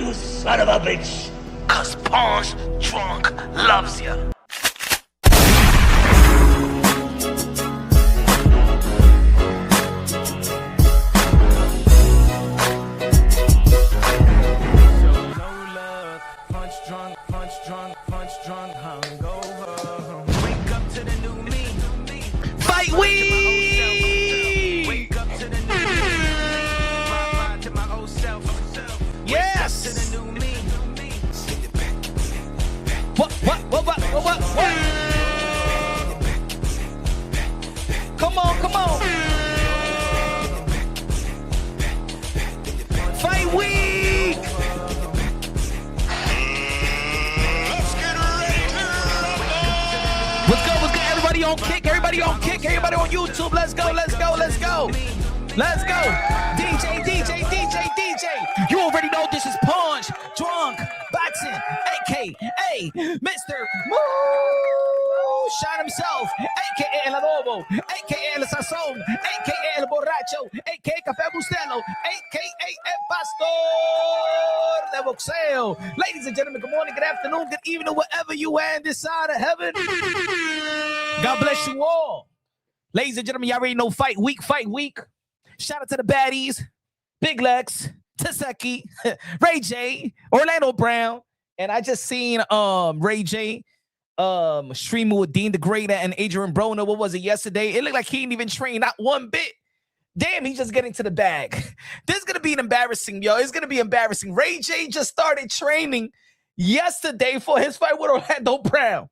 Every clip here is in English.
you son of a bitch. Cause Punch Drunk loves ya. Fight week! Yes! What? Come on. Fight week! Let's get ready to rumble. What's good? Everybody on kick, everybody on YouTube. Let's go. DJ. You already know this is Punch Drunk Boxing, aka Mr. Moonshine himself, aka El Adobo, aka El Sazón, aka El Borracho, aka Café Bustelo, aka El Pastor de Boxeo. Ladies and gentlemen, good morning, good afternoon, good evening, wherever you are in this side of heaven. God bless you all. Ladies and gentlemen, y'all already know fight week. Shout out to the baddies, Big Lex, Taseki, Ray J, Orlando Brown, and I just seen Ray J streaming with Dean the Greater and Adrian Broner. What was it yesterday? It looked like he didn't even train, not one bit. Damn, he's just getting to the bag. This is gonna be embarrassing, yo. It's gonna be embarrassing. Ray J just started training yesterday for his fight with Orlando Brown.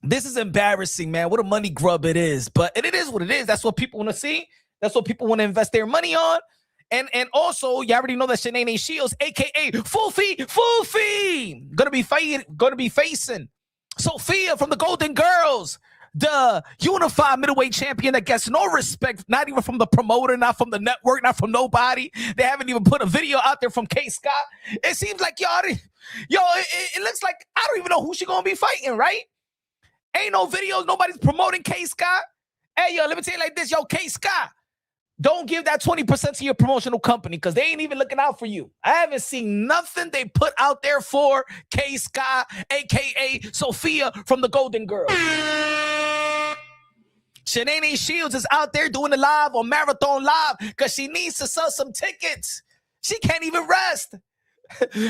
This is embarrassing, man. What a money grub it is. But it is what it is. That's what people want to see. That's what people want to invest their money on. And also, you already know that Claressa Shields, aka Foofy, gonna be facing Sophia from the Golden Girls, the unified middleweight champion that gets no respect, not even from the promoter, not from the network, not from nobody. They haven't even put a video out there from K. Scott. It seems like it looks like I don't even know who she's gonna be fighting, right? Ain't no videos, nobody's promoting K. Scott. Hey, yo, let me tell you like this, yo, K. Scott. Don't give that 20% to your promotional company because they ain't even looking out for you. I haven't seen nothing they put out there for K. Scott, a.k.a. Sophia from the Golden Girls. Claressa Shields is out there doing the live on Marathon Live because she needs to sell some tickets. She can't even rest.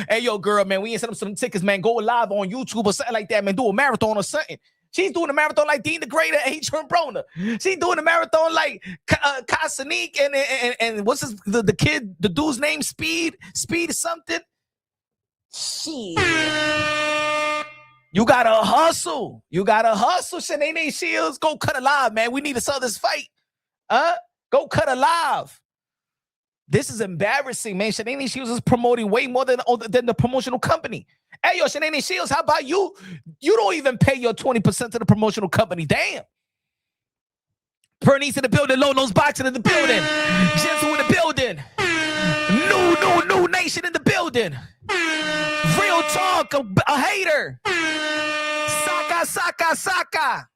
Hey, yo, girl, man, we ain't set up some tickets, man. Go live on YouTube or something like that, man. Do a marathon or something. She's doing a marathon like Dean the Greater and Adrian Broner. She's doing a marathon like Kasanik and what's the kid, the dude's name? Speed something. Shit. You gotta hustle. Claressa Shields. Go cut a live, man. We need to sell this fight. Go cut a live. This is embarrassing, man. Claressa Shields is promoting way more than the promotional company. Hey, yo, Claressa Shields, how about you? You don't even pay your 20% to the promotional company. Damn. Bernice in the building. Low Nose Boxing in the building. Gentle in the building. New Nation in the building. Real talk, a hater. Saka.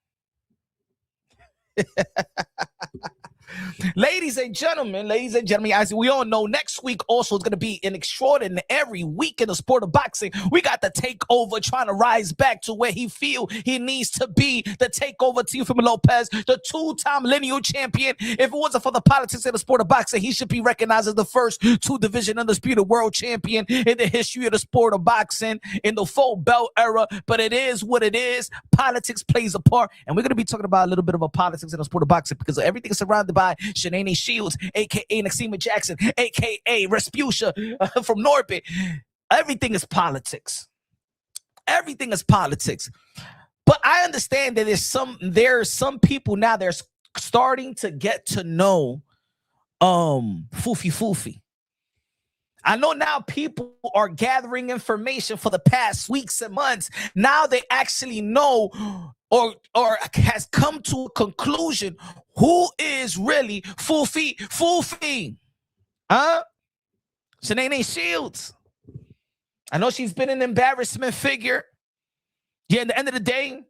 Ladies and gentlemen, as we all know, next week also is going to be an extraordinary week in the sport of boxing. We got the takeover trying to rise back to where he feel he needs to be. The takeover, Teofimo Lopez, the two-time lineal champion. If it wasn't for the politics in the sport of boxing, he should be recognized as the first two-division undisputed world champion in the history of the sport of boxing in the full belt era. But it is what it is. Politics plays a part, and we're going to be talking about a little bit of a politics in the sport of boxing because everything is surrounded by Claressa Shields, a.k.a. Naxima Jackson, a.k.a. Respucia from Norbit. Everything is politics. But I understand that there's some people now they're starting to get to know Foofy. I know now people are gathering information for the past weeks and months. Now they actually know or has come to a conclusion who is really Foofy. Claressa Shields. I know she's been an embarrassment figure. Yeah, at the end of the day,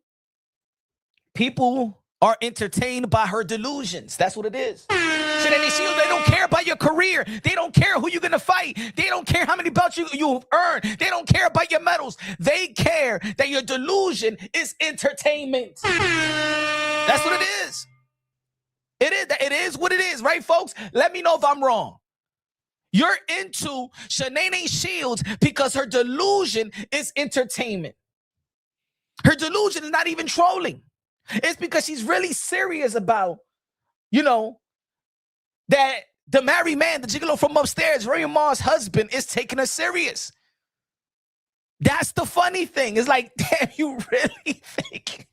people are entertained by her delusions. That's what it is. Shields, they don't care about your career. They don't care who you're going to fight. They don't care how many belts you've earned. They don't care about your medals. They care that your delusion is entertainment. That's what it is. It is what it is, right, folks? Let me know if I'm wrong. You're into Claressa Shields because her delusion is entertainment. Her delusion is not even trolling. It's because she's really serious about, that the married man, the gigolo from upstairs, Rolly Romero's husband, is taking her serious. That's the funny thing. It's like, damn, you really think?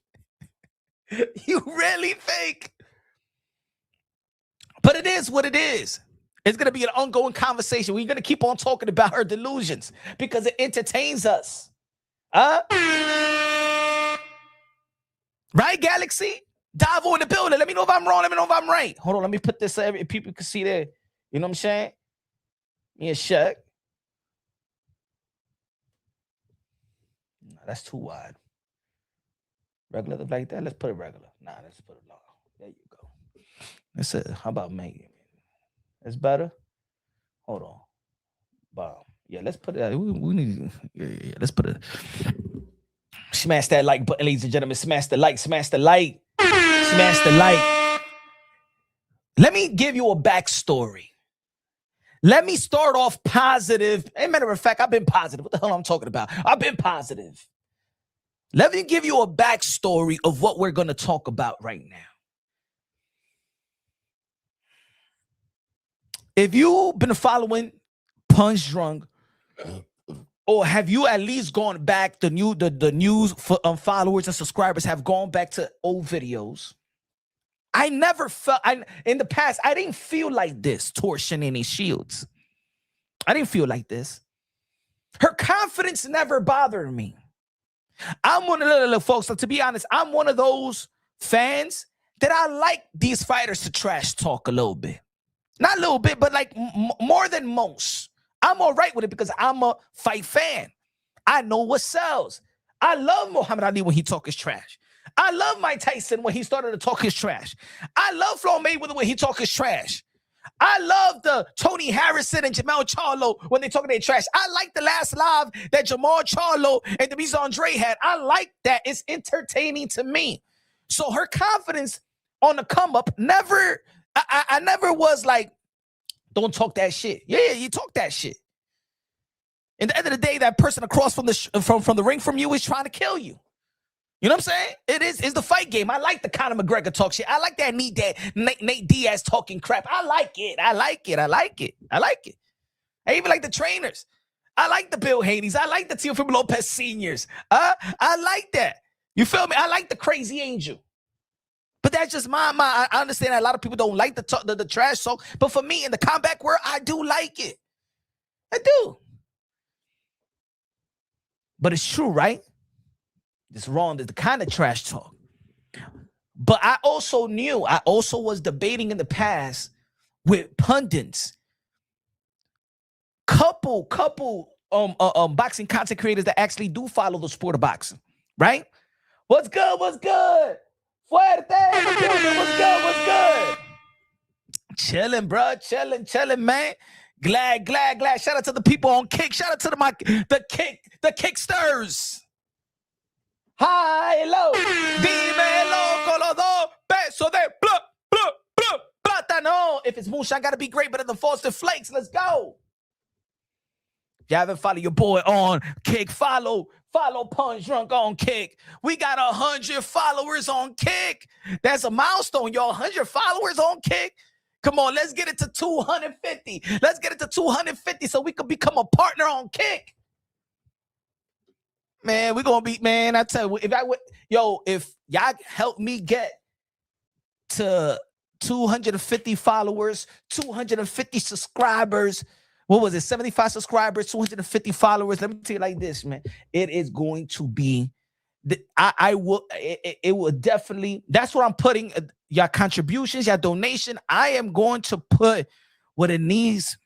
You really think? But it is what it is. It's going to be an ongoing conversation. We're going to keep on talking about her delusions because it entertains us. Right, Galaxy? Davo in the building. Let me know if I'm wrong. Let me know if I'm right. Hold on. Let me put this so people can see there. You know what I'm saying? Me and Shaq. No, that's too wide. Regular like that? Let's put it regular. Nah, let's put it long. There you go. That's it. How about making it? That's better? Hold on. Bomb. Yeah, let's put it. We need. Yeah. Let's put it. Smash that like button, ladies and gentlemen. Smash the like. Smash the like. Smash the like. Let me give you a backstory. Let me start off positive. As a matter of fact, I've been positive. What the hell I'm talking about? I've been positive. Let me give you a backstory of what we're going to talk about right now. If you've been following Punch Drunk, or have you at least gone back, the news for followers and subscribers have gone back to old videos. I never felt, in the past, I didn't feel like this towards Claressa Shields. I didn't feel like this. Her confidence never bothered me. I'm one of the folks, so to be honest, I'm one of those fans that I like these fighters to trash talk a little bit. Not a little bit, but like more than most. I'm all right with it because I'm a fight fan. I know what sells. I love Muhammad Ali when he talk his trash. I love Mike Tyson when he started to talk his trash. I love Floyd Mayweather when he talk his trash. I love the Tony Harrison and Jamal Charlo when they talk their trash. I like the last live that Jamal Charlo and Demise Andre had. I like that. It's entertaining to me. So her confidence on the come up never, I never was like, don't talk that shit. Yeah, you talk that shit. At the end of the day, that person across from the ring from you is trying to kill you. You know what I'm saying? It's the fight game. I like the Conor McGregor talk shit. I like that Nate Diaz talking crap. I like it. I even like the trainers. I like the Bill Haney's. I like the Teofimo Lopez seniors. I like that. You feel me? I like the Crazy Angel. But that's just I understand that a lot of people don't like the trash talk. But for me, in the combat world, I do like it. I do. But it's true, right? It's wrong. There's the kind of trash talk. But I also was debating in the past with pundits, couple boxing content creators that actually do follow the sport of boxing, right? What's good? Fuerte. What's good? Chilling, bro. Chilling, man. Glad. Shout out to the people on Kick. Shout out to the Kicksters. Hi-lo. Dímelo con los dos pesos de plátano. If it's moonshine, gotta be great, but in the Frosted Flakes, let's go. If you haven't followed your boy on Kick, follow Punch Drunk on Kick. We got 100 followers on Kick. That's a milestone, y'all. 100 followers on Kick. Come on, let's get it to 250. Let's get it to 250 so we can become a partner on Kick. Man, we're going to be, man, I tell you, if y'all help me get to 250 followers, 250 subscribers, what was it, 75 subscribers, 250 followers, let me tell you like this, man. It is going to be, it will definitely, that's what I'm putting, your contributions, your donation, I am going to put what it needs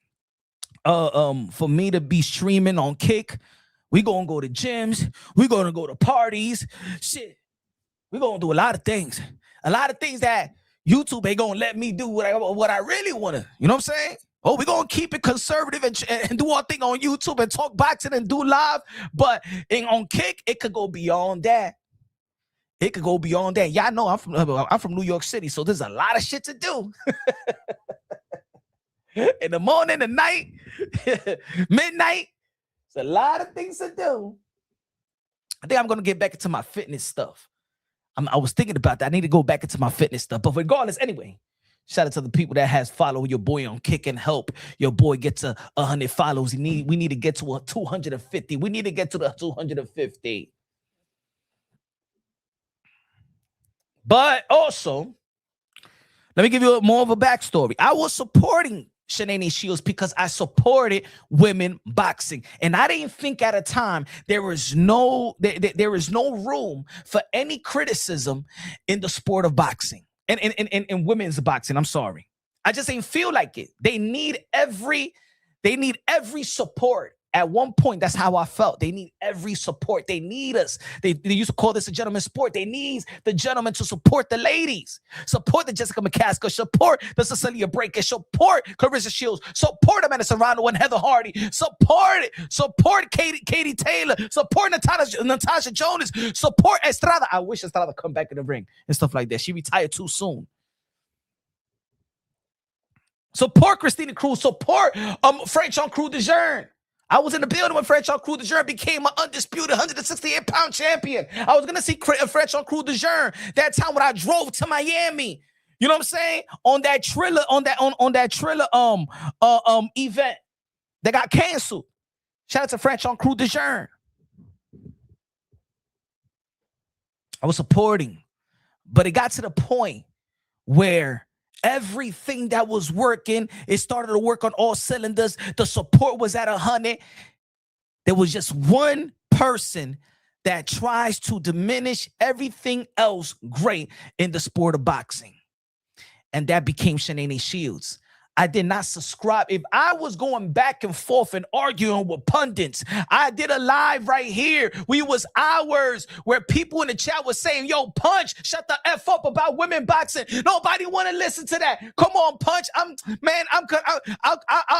for me to be streaming on Kick. We're going to go to gyms. We're going to go to parties. Shit. We're going to do a lot of things. A lot of things that YouTube ain't going to let me do what I really want to. You know what I'm saying? Oh, we're going to keep it conservative and do our thing on YouTube and talk boxing and do live. But on Kick, it could go beyond that. It could go beyond that. Y'all know I'm from New York City, so there's a lot of shit to do. In the morning, the night, midnight, there's a lot of things to do. I think I'm going to get back into my fitness stuff. I was thinking about that. I need to go back into my fitness stuff. But regardless, anyway, shout out to the people that has followed your boy on Kick and help your boy get to 100 follows. We need to get to 250. We need to get to the 250. But also, let me give you more of a backstory. I was supporting Claressa Shields because I supported women boxing, and I didn't think at a time there is no room for any criticism in the sport of boxing and in women's boxing. I'm sorry, I just ain't feel like it. They need every support. At one point, that's how I felt. They need every support. They need us. They used to call this a gentleman's sport. They need the gentlemen to support the ladies. Support the Jessica McCaskill. Support the Cecilia Breaker. Support Claressa Shields. Support Amanda Serrano and Heather Hardy. Support Katie Taylor. Support Natasha Jonas. Support Estrada. I wish Estrada come back in the ring and stuff like that. She retired too soon. Support Christina Cruz. Support Franchon Cruz de Jean. I was in the building when Franchon Cruz de Jean became an undisputed 168-pound champion. I was going to see Franchon Cruz de Jean that time when I drove to Miami. You know what I'm saying? On that Triller, on that Triller event that got canceled. Shout out to Franchon Cruz de Jean. I was supporting, but it got to the point where everything that was working, it started to work on all cylinders. The support was at 100. There was just one person that tries to diminish everything else great in the sport of boxing. And that became Claressa Shields. I did not subscribe. If I was going back and forth and arguing with pundits, I did a live right here. We was hours where people in the chat was saying, yo, Punch, shut the F up about women boxing. Nobody want to listen to that. Come on, Punch.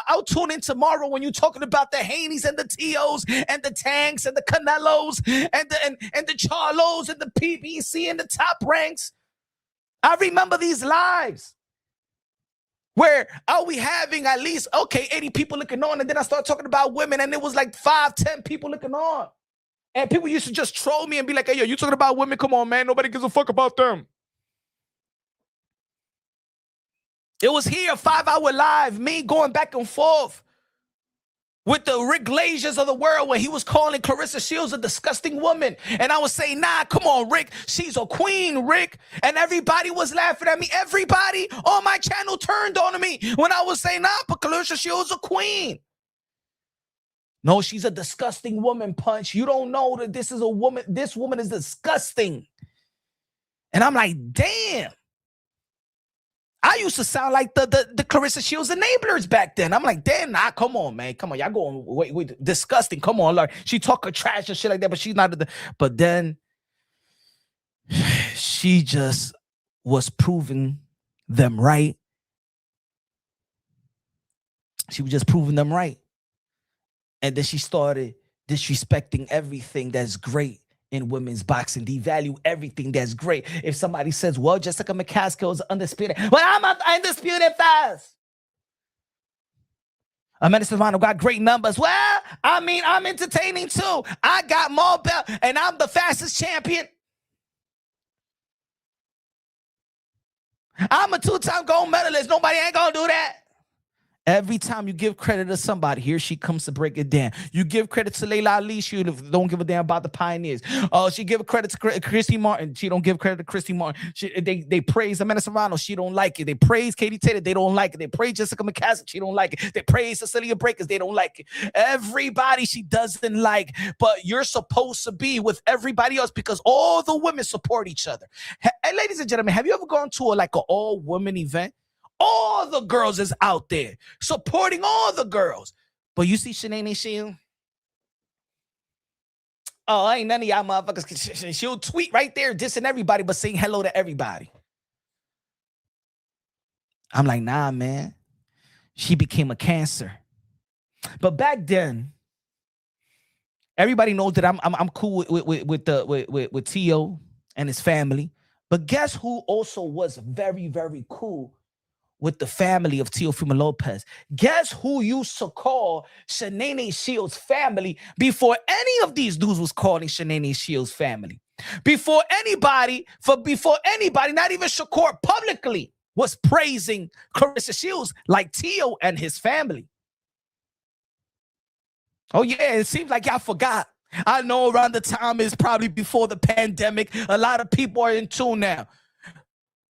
I'll tune in tomorrow when you're talking about the Haneys and the T.O.s and the Tanks and the Canelos and the Charlos and the PBC and the Top Ranks. I remember these lives. Where are we having at least, 80 people looking on, and then I start talking about women, and it was like 5-10 people looking on. And people used to just troll me and be like, hey, yo, you talking about women? Come on, man. Nobody gives a fuck about them. It was here, 5-hour live, me going back and forth with the Rick Glaziers of the world where he was calling Claressa Shields a disgusting woman. And I was saying, nah, come on, Rick. She's a queen, Rick. And everybody was laughing at me. Everybody on my channel turned on me when I was saying, nah, but Claressa Shields a queen. No, she's a disgusting woman, Punch. You don't know that this is a woman. This woman is disgusting. And I'm like, damn. I used to sound like the Claressa Shields enablers back then. I'm like, damn, nah, come on, man. Come on, y'all going, wait, disgusting. Come on, Lord. She talk her trash and shit like that, but she's not. But then she just was proving them right. She was just proving them right. And then she started disrespecting everything that's great in women's boxing, devalue everything that's great. If somebody says, well, Jessica McCaskill is undisputed. Well, I'm undisputed fast. Amanda Serrano got great numbers. Well, I mean, I'm entertaining too. I got more belt and I'm the fastest champion. I'm a 2-time gold medalist. Nobody ain't gonna do that. Every time you give credit to somebody, here she comes to break it down. You give credit to Layla Ali, she don't give a damn about the pioneers. She give credit to Christy Martin, she don't give credit to Christy Martin. They praise Amanda Serrano, she don't like it. They praise Katie Taylor, they don't like it. They praise Jessica McCaskill, she don't like it. They praise Cecilia Breakers, they don't like it. Everybody she doesn't like, but you're supposed to be with everybody else because all the women support each other. Hey, ladies and gentlemen, have you ever gone to an all-women event? All the girls is out there supporting all the girls. But you see Claressa Shields, Oh, ain't none of y'all motherfuckers. She'll tweet right there, dissing everybody, but saying hello to everybody. I'm like, nah, man. She became a cancer. But back then, everybody knows that I'm cool with Tio and his family. But guess who also was very, very cool with the family of Teofimo Lopez? Guess who used to call Claressa Shields family before any of these dudes was calling Claressa Shields family? Before anybody, not even Shakur publicly was praising Claressa Shields like Tio and his family. Oh, yeah, it seems like y'all forgot. I know around the time is probably before the pandemic. A lot of people are in tune now.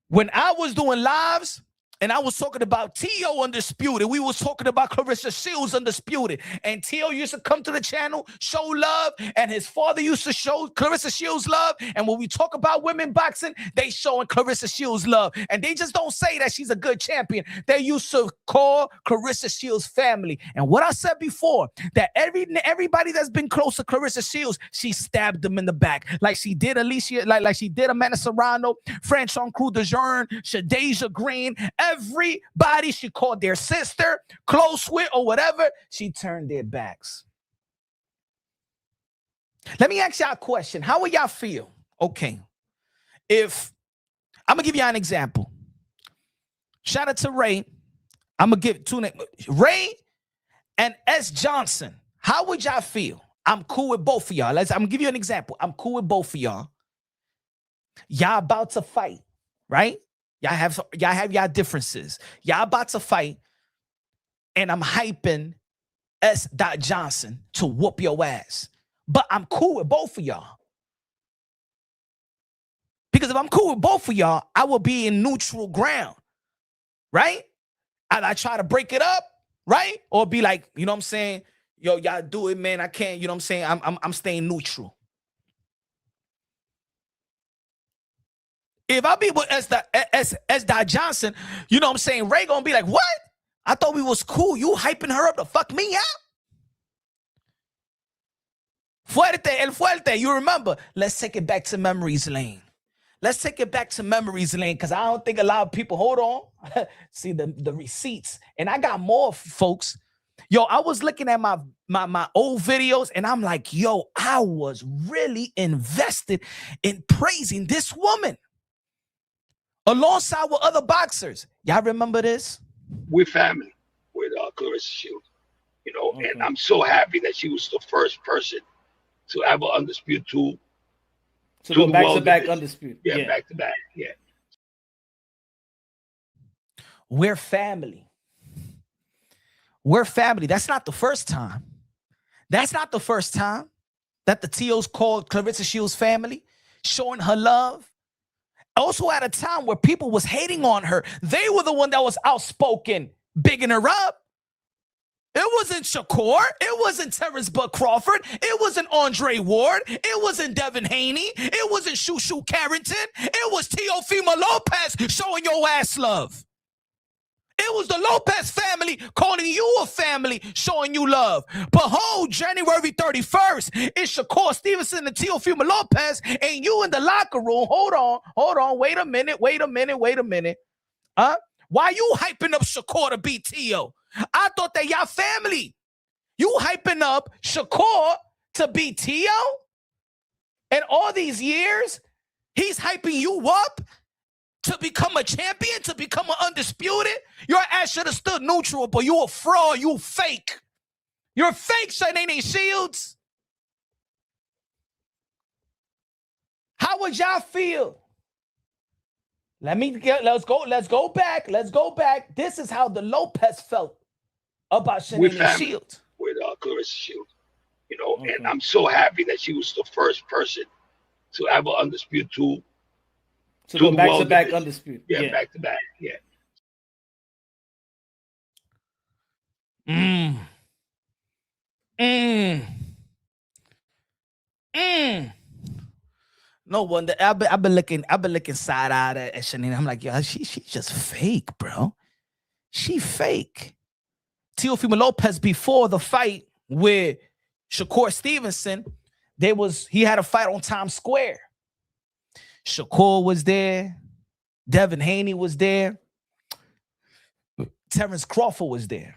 When I was doing lives, and I was talking about Tio Undisputed. We was talking about Claressa Shields Undisputed. And Tio used to come to the channel, show love. And his father used to show Claressa Shields love. And when we talk about women boxing, they showing Claressa Shields love. And they just don't say that she's a good champion. They used to call Claressa Shields family. And what I said before, that everybody that's been close to Claressa Shields, she stabbed them in the back. Like she did Alicia, like she did Amanda Serrano, Franchon Cruz de Jean, Shadeja Green. Everybody she called their sister, close with, or whatever, she turned their backs. Let me ask y'all a question. How would y'all feel? Okay. If I'm gonna give y'all an example. Shout out to Ray. I'm gonna give two names. Ray and S. Johnson. How would y'all feel? I'm cool with both of y'all. I'm gonna give you an example. I'm cool with both of y'all. Y'all about to fight, right? Y'all have y'all differences. Y'all about to fight, and I'm hyping S. Johnson to whoop your ass. But I'm cool with both of y'all. Because if I'm cool with both of y'all, I will be in neutral ground, right? And I try to break it up, right? Or be like, you know what I'm saying? Yo, y'all do it, man. I can't, you know what I'm saying? I'm staying neutral. If I be with S. Johnson, you know what I'm saying? Ray gonna be like, what? I thought we was cool. You hyping her up to fuck me out? Fuerte. You remember? Let's take it back to memories lane. Let's take it back to memories lane, because I don't think a lot of people, hold on, see the receipts. And I got more, folks. Yo, I was looking at my old videos, and I'm like, yo, I was really invested in praising this woman alongside with other boxers. Y'all remember this? We're family with Claressa Shields, you know, okay. And I'm so happy that she was the first person to ever Undisputed to go back-to-back Undisputed. Yeah, back-to-back, yeah. We're family. We're family. That's not the first time. That's not the first time that the TOs called Claressa Shields family, showing her love. Also at a time where people was hating on her. They were the one that was outspoken, bigging her up. It wasn't Shakur. It wasn't Terrence Bud Crawford. It wasn't Andre Ward. It wasn't Devin Haney. It wasn't Shushu Carrington. It was Teofimo Lopez showing your ass love. It was the Lopez family calling you a family, showing you love. Behold, January 31st, it's Shakur Stevenson and Teofimo Lopez, and you in the locker room. Hold on. Wait a minute. Huh? Why you hyping up Shakur to beat Tio? I thought that y'all family. You hyping up Shakur to beat Tio? And all these years, he's hyping you up to become a champion, to become an undisputed? Your ass should have stood neutral, but you a fraud, you fake. You're fake, Claressa Shields. How would y'all feel? Let's go back. This is how the Lopez felt about Claressa Shields. With Claressa Shields, you know, okay. And I'm so happy that she was the first person to ever Undisputed to go back-to-back Undisputed. Yeah, back-to-back, yeah. No wonder. I've been looking side-eyed at Shanina. I'm like, yo, she's just fake, bro. She fake. Teofimo Lopez, before the fight with Shakur Stevenson, he had a fight on Times Square. Shakur was there. Devin Haney was there. Terrence Crawford was there.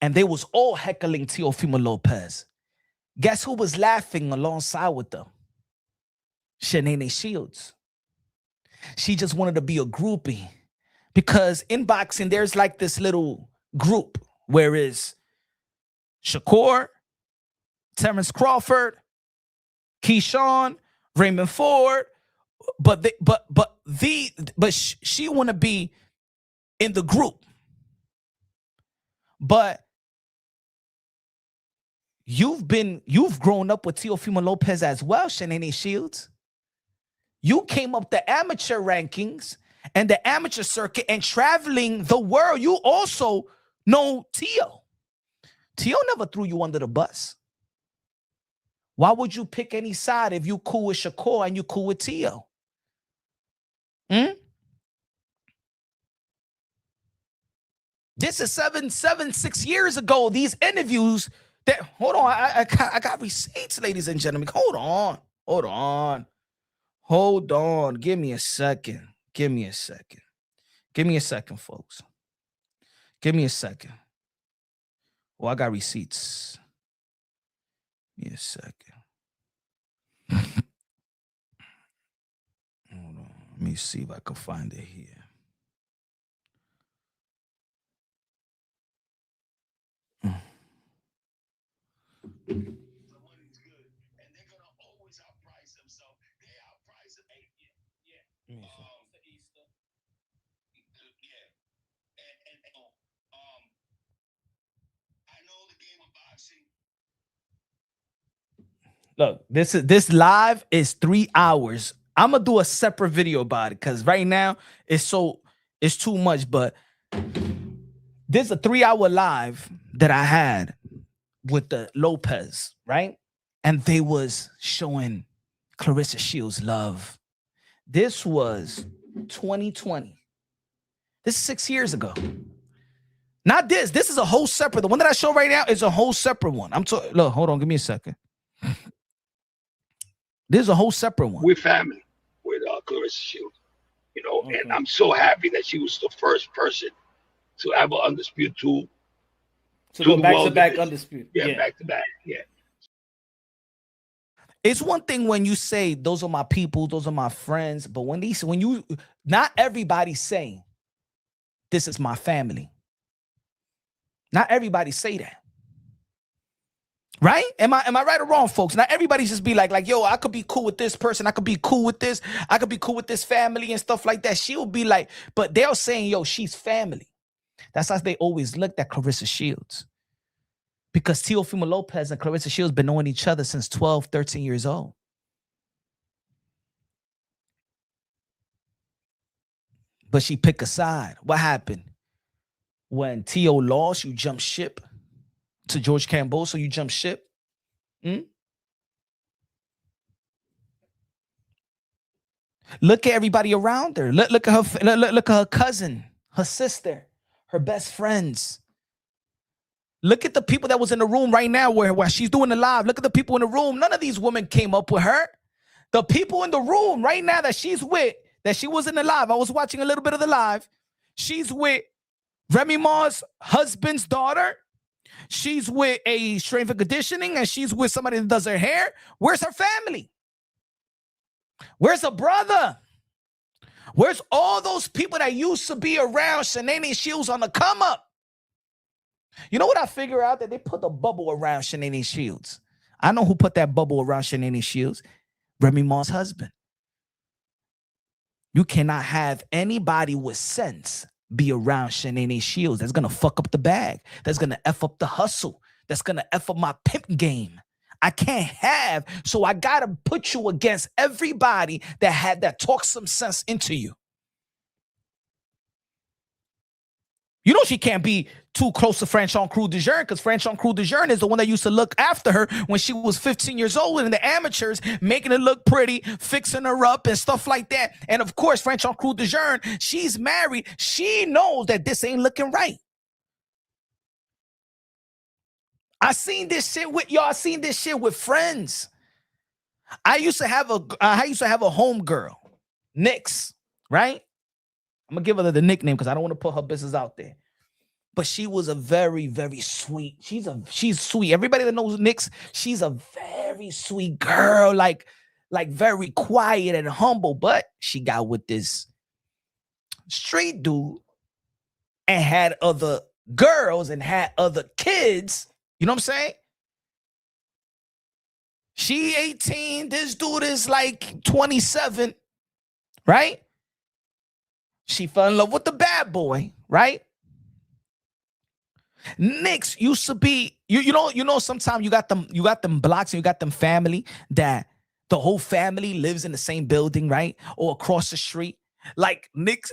And they was all heckling Teofimo Lopez. Guess who was laughing alongside with them? Claressa Shields. She just wanted to be a groupie. Because in boxing, there's like this little group. Whereas Shakur, Terrence Crawford, Keyshawn, Raymond Ford, but she want to be in the group. But you've grown up with Teofimo Lopez as well, Claressa Shields. You came up the amateur rankings and the amateur circuit and traveling the world. You also know Teo. Teo never threw you under the bus. Why would you pick any side if you cool with Shakur and you cool with Teo? This is 6 years ago. These interviews that, hold on, I got receipts, ladies and gentlemen. Hold on. Give me a second. Give me a second, folks. Give me a second. Well, I got receipts. Give me a second. Hold on. Let me see if I can find it here. Look, this live is 3 hours. I'm gonna do a separate video about it because right now it's too much. But this is a 3-hour live that I had with the Lopez, right? And they was showing Claressa Shields love. This was 2020. This is 6 years ago. Not this. This is a whole separate. The one that I show right now is a whole separate one. Look, hold on. Give me a second. This is a whole separate one. We're family with Claressa Shields, and I'm so happy that she was the first person to have an undisputed to go back-to-back undisputed. Yeah, back-to-back. Yeah. It's one thing when you say those are my people, those are my friends, but not everybody's saying this is my family. Not everybody say that. Right? Am I right or wrong, folks? Not everybody just be like, yo, I could be cool with this person. I could be cool with this. I could be cool with this family and stuff like that. She'll be like, but they're saying, yo, she's family. That's how they always looked at Claressa Shields. Because Teofimo Lopez and Claressa Shields been knowing each other since 12, 13 years old. But she picked a side. What happened? When Teo lost, you jumped ship to George Campbell, so you jump ship. Look at everybody around her. Look at her. Look at her cousin, her sister, her best friends. Look at the people that was in the room right now while she's doing the live. Look at the people in the room. None of these women came up with her. The people in the room right now that she's with, that she was in the live. I was watching a little bit of the live. She's with Remy Ma's husband's daughter. She's with a strength and conditioning, and she's with somebody that does her hair. Where's her family? Where's her brother? Where's all those people that used to be around Claressa Shields on the come up? You know what I figure out? That they put a bubble around Claressa Shields. I know who put that bubble around Claressa Shields. Remy Ma's husband. You cannot have anybody with sense be around Claressa Shields. That's going to fuck up the bag. That's going to F up the hustle. That's going to F up my pimp game. I can't have, so I got to put you against everybody that talks some sense into you. You know she can't be too close to Franchon Crew de Jeune because Franchon Crew de Jeune is the one that used to look after her when she was 15 years old in the amateurs, making her look pretty, fixing her up and stuff like that. And of course, Franchon Crew de Jeune, she's married. She knows that this ain't looking right. I seen this shit with y'all. I seen this shit with friends. I used to have a home girl, Nix, right? I'm gonna give her the nickname because I don't want to put her business out there. But she was a very, very sweet. She's sweet. Everybody that knows Nix, she's a very sweet girl, like very quiet and humble. But she got with this street dude and had other girls and had other kids. You know what I'm saying? She 18. This dude is like 27, right? She fell in love with the bad boy, right? Nix used to be, you know, sometimes you got them blocks and you got them family that the whole family lives in the same building, right? Or across the street. Like Nix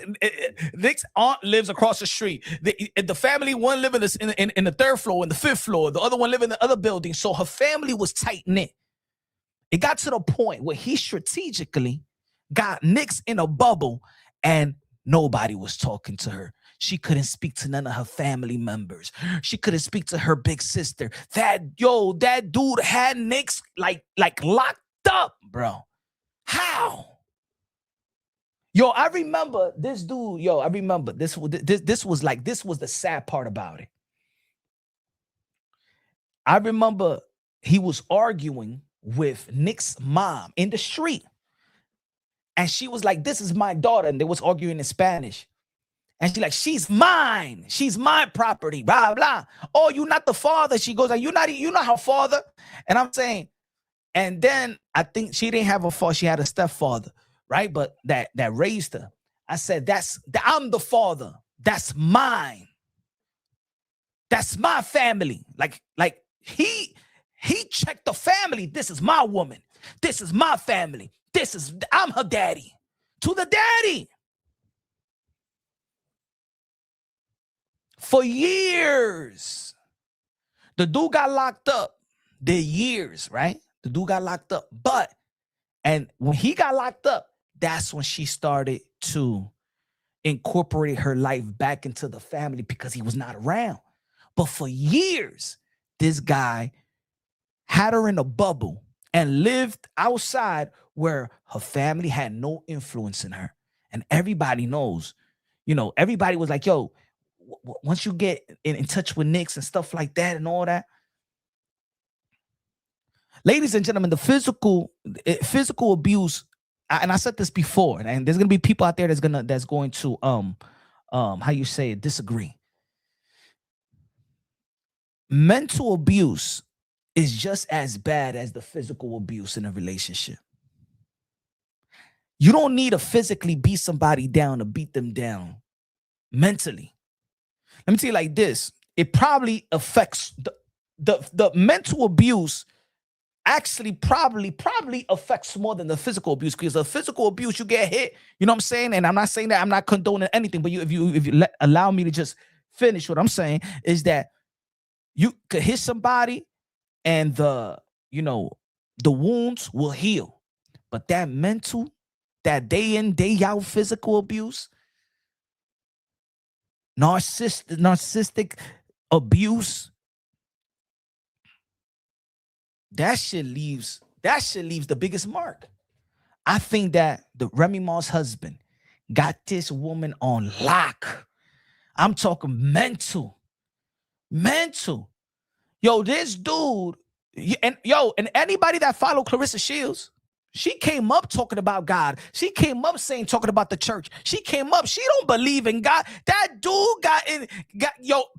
aunt lives across the street. The family, one live in the third floor, in the fifth floor, the other one live in the other building. So her family was tight knit. It got to the point where he strategically got Nix in a bubble and nobody was talking to her. She couldn't speak to none of her family members. She couldn't speak to her big sister. That dude had Nix like locked up, bro. How? Yo, I remember this dude. Yo, I remember this was the sad part about it. I remember he was arguing with Nix's mom in the street. And she was like, "This is my daughter." And they was arguing in Spanish. And she's like, "She's mine. She's my property, blah, blah." "Oh, you're not the father." She goes, "You're not her father." And I'm saying, and then I think she didn't have a father. She had a stepfather, right? But that raised her. I said, I'm the father. That's mine. That's my family. Like he checked the family. This is my woman. This is my family. I'm her daddy. To the daddy. For years. The dude got locked up. The years, right? The dude got locked up. And when he got locked up, that's when she started to incorporate her life back into the family because he was not around. But for years, this guy had her in a bubble and lived outside where her family had no influence in her. And everybody knows, everybody was like, "Yo, once you get in touch with Nix and stuff like that and all that." Ladies and gentlemen, the physical abuse, and I said this before, and there's gonna be people out there that's going to how you say it, disagree. Mental abuse is just as bad as the physical abuse in a relationship. You don't need to physically beat somebody down to beat them down mentally. Let me tell you like this. It probably affects the mental abuse actually probably affects more than the physical abuse, because the physical abuse, you get hit, you know what I'm saying? And I'm not saying that I'm not condoning anything, but if you allow me to just finish what I'm saying, is that you could hit somebody and the wounds will heal. But that mental, that day in, day out physical abuse, narcissistic abuse, that shit leaves the biggest mark. I think that the Remy Ma's husband got this woman on lock. I'm talking mental. Yo, this dude, and anybody that follow Claressa Shields, she came up talking about God. She came up talking about the church. She don't believe in God. That dude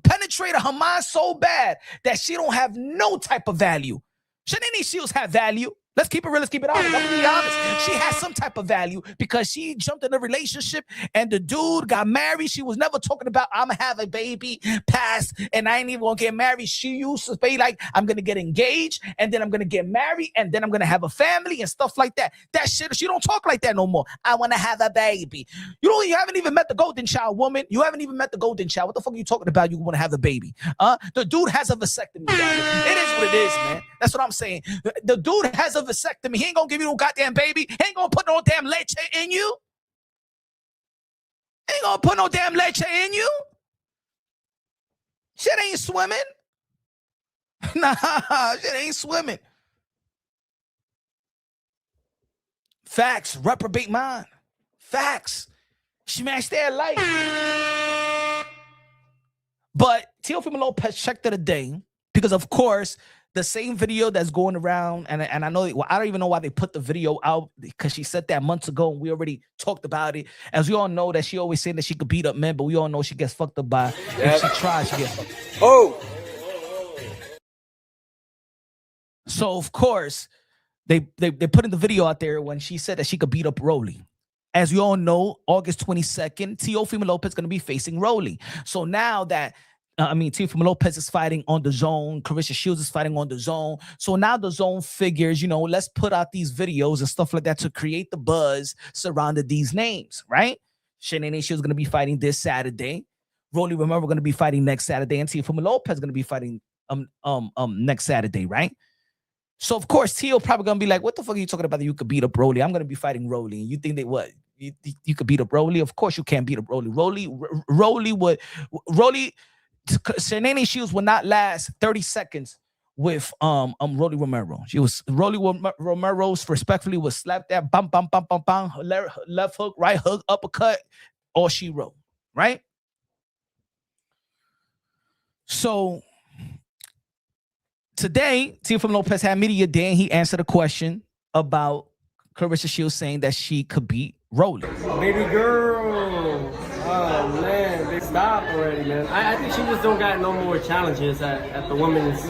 penetrated her mind so bad that she don't have no type of value. Shouldn't any Shields have value? Let's keep it real. Let's keep it honest. I'm gonna be honest. She has some type of value because she jumped in a relationship and the dude got married. She was never talking about, "I'm gonna have a baby, pass, and I ain't even gonna get married." She used to say like, "I'm gonna get engaged and then I'm gonna get married and then I'm gonna have a family and stuff like that." That shit, she don't talk like that no more. "I want to have a baby." You haven't even met the golden child, woman. You haven't even met the golden child. What the fuck are you talking about? You want to have a baby? The dude has a vasectomy. It is what it is, man. That's what I'm saying. The dude has a vasectomy. He ain't gonna give you no goddamn baby. He ain't gonna put no damn leche in you. Ain't gonna put no damn leche in you. Shit ain't swimming. Nah, shit ain't swimming. Facts. Reprobate mind. Facts. Smash that like. But Teofimo Lopez checked it today because, of course, the same video that's going around, and I know, well, I don't even know why they put the video out, because she said that months ago, and we already talked about it. As we all know, that she always saying that she could beat up men, but we all know she gets fucked up by, if she tries, she gets fucked up. Oh! So, of course, they put in the video out there when she said that she could beat up Rolly. As we all know, August 22nd, Teofimo Lopez is going to be facing Rolly. So now that, Teofimo Lopez is fighting on the zone, Claressa Shields is fighting on the zone. So now the zone figures, let's put out these videos and stuff like that to create the buzz surrounding these names, right? Claressa Shields is going to be fighting this Saturday. Rolly Romero going to be fighting next Saturday, and Teofimo Lopez is going to be fighting next Saturday, right? So, of course, Teo probably going to be like, what the fuck are you talking about that you could beat up Rolly? I'm going to be fighting Rolly. And you think that what? You could beat up Rolly? Of course you can't beat up Rolly. Claressa Shields would not last 30 seconds with Rolly Romero. Rolly Romero's respectfully would slap that bam, bam, bam, bam, bam, left hook, right hook, uppercut, all she wrote, right? So today, Teofimo Lopez had media day, and he answered a question about Claressa Shields saying that she could beat Rolly. Baby girl. Oh, man. They stop already, man. I think she just don't got no more challenges at the women's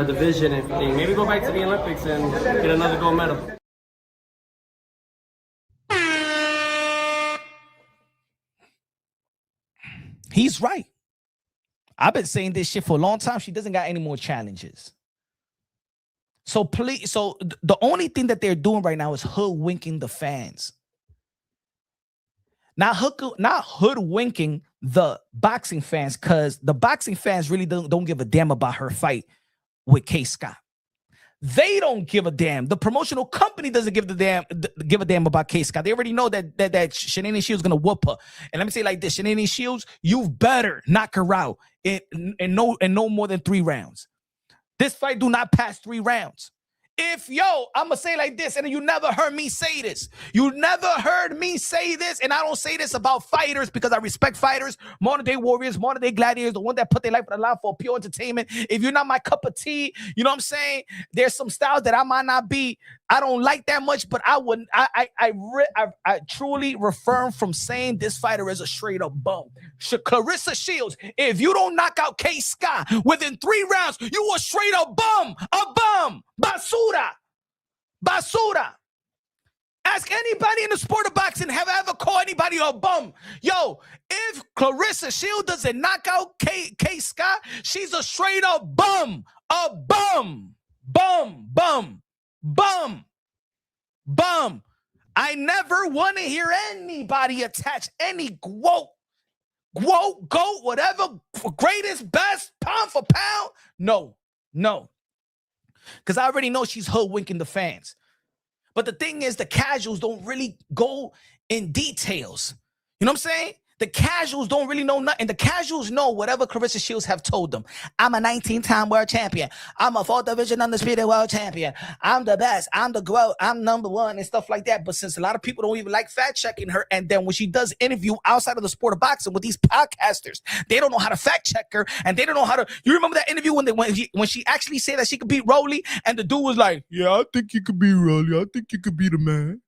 division and everything. Maybe go back to the Olympics and get another gold medal. He's right. I've been saying this shit for a long time. She doesn't got any more challenges. So please, the only thing that they're doing right now is hoodwinking the fans. Not hoodwinking the boxing fans, because the boxing fans really don't give a damn about her fight with K. Scott. They don't give a damn. The promotional company doesn't give a damn about K. Scott. They already know that Claressa Shields is gonna whoop her. And let me say it like this: Claressa Shields, you better knock her out in no more than 3 rounds. This fight do not pass 3 rounds. I'm going to say it like this, and you never heard me say this. You never heard me say this, and I don't say this about fighters because I respect fighters, modern-day warriors, modern-day gladiators, the one that put their life on the line for pure entertainment. If you're not my cup of tea, you know what I'm saying? There's some styles that I might not be, I don't like that much, but I truly refrain from saying this fighter is a straight-up bum. Claressa Shields, if you don't knock out K. Scott within 3 rounds, you a straight-up bum, a bum, basura. Ask anybody in the sport of boxing, have I ever called anybody a bum? Yo, if Claressa Shields doesn't knock out K. Scott, she's a straight up bum. A bum. I never want to hear anybody attach any GOAT, whatever, greatest, best, pound for pound. No. Because I already know she's hoodwinking the fans. But the thing is, the casuals don't really go in details. You know what I'm saying? The casuals don't really know nothing. The casuals know whatever Claressa Shields have told them. I'm a 19-time world champion. I'm a 4th division undisputed world champion. I'm the best. I'm the GOAT. I'm number 1 and stuff like that. But since a lot of people don't even like fact-checking her, and then when she does interview outside of the sport of boxing with these podcasters, they don't know how to fact-check her, and they don't know how to... You remember that interview when she actually said that she could beat Rolly, and the dude was like, yeah, I think you could beat Rolly. I think you could beat a man.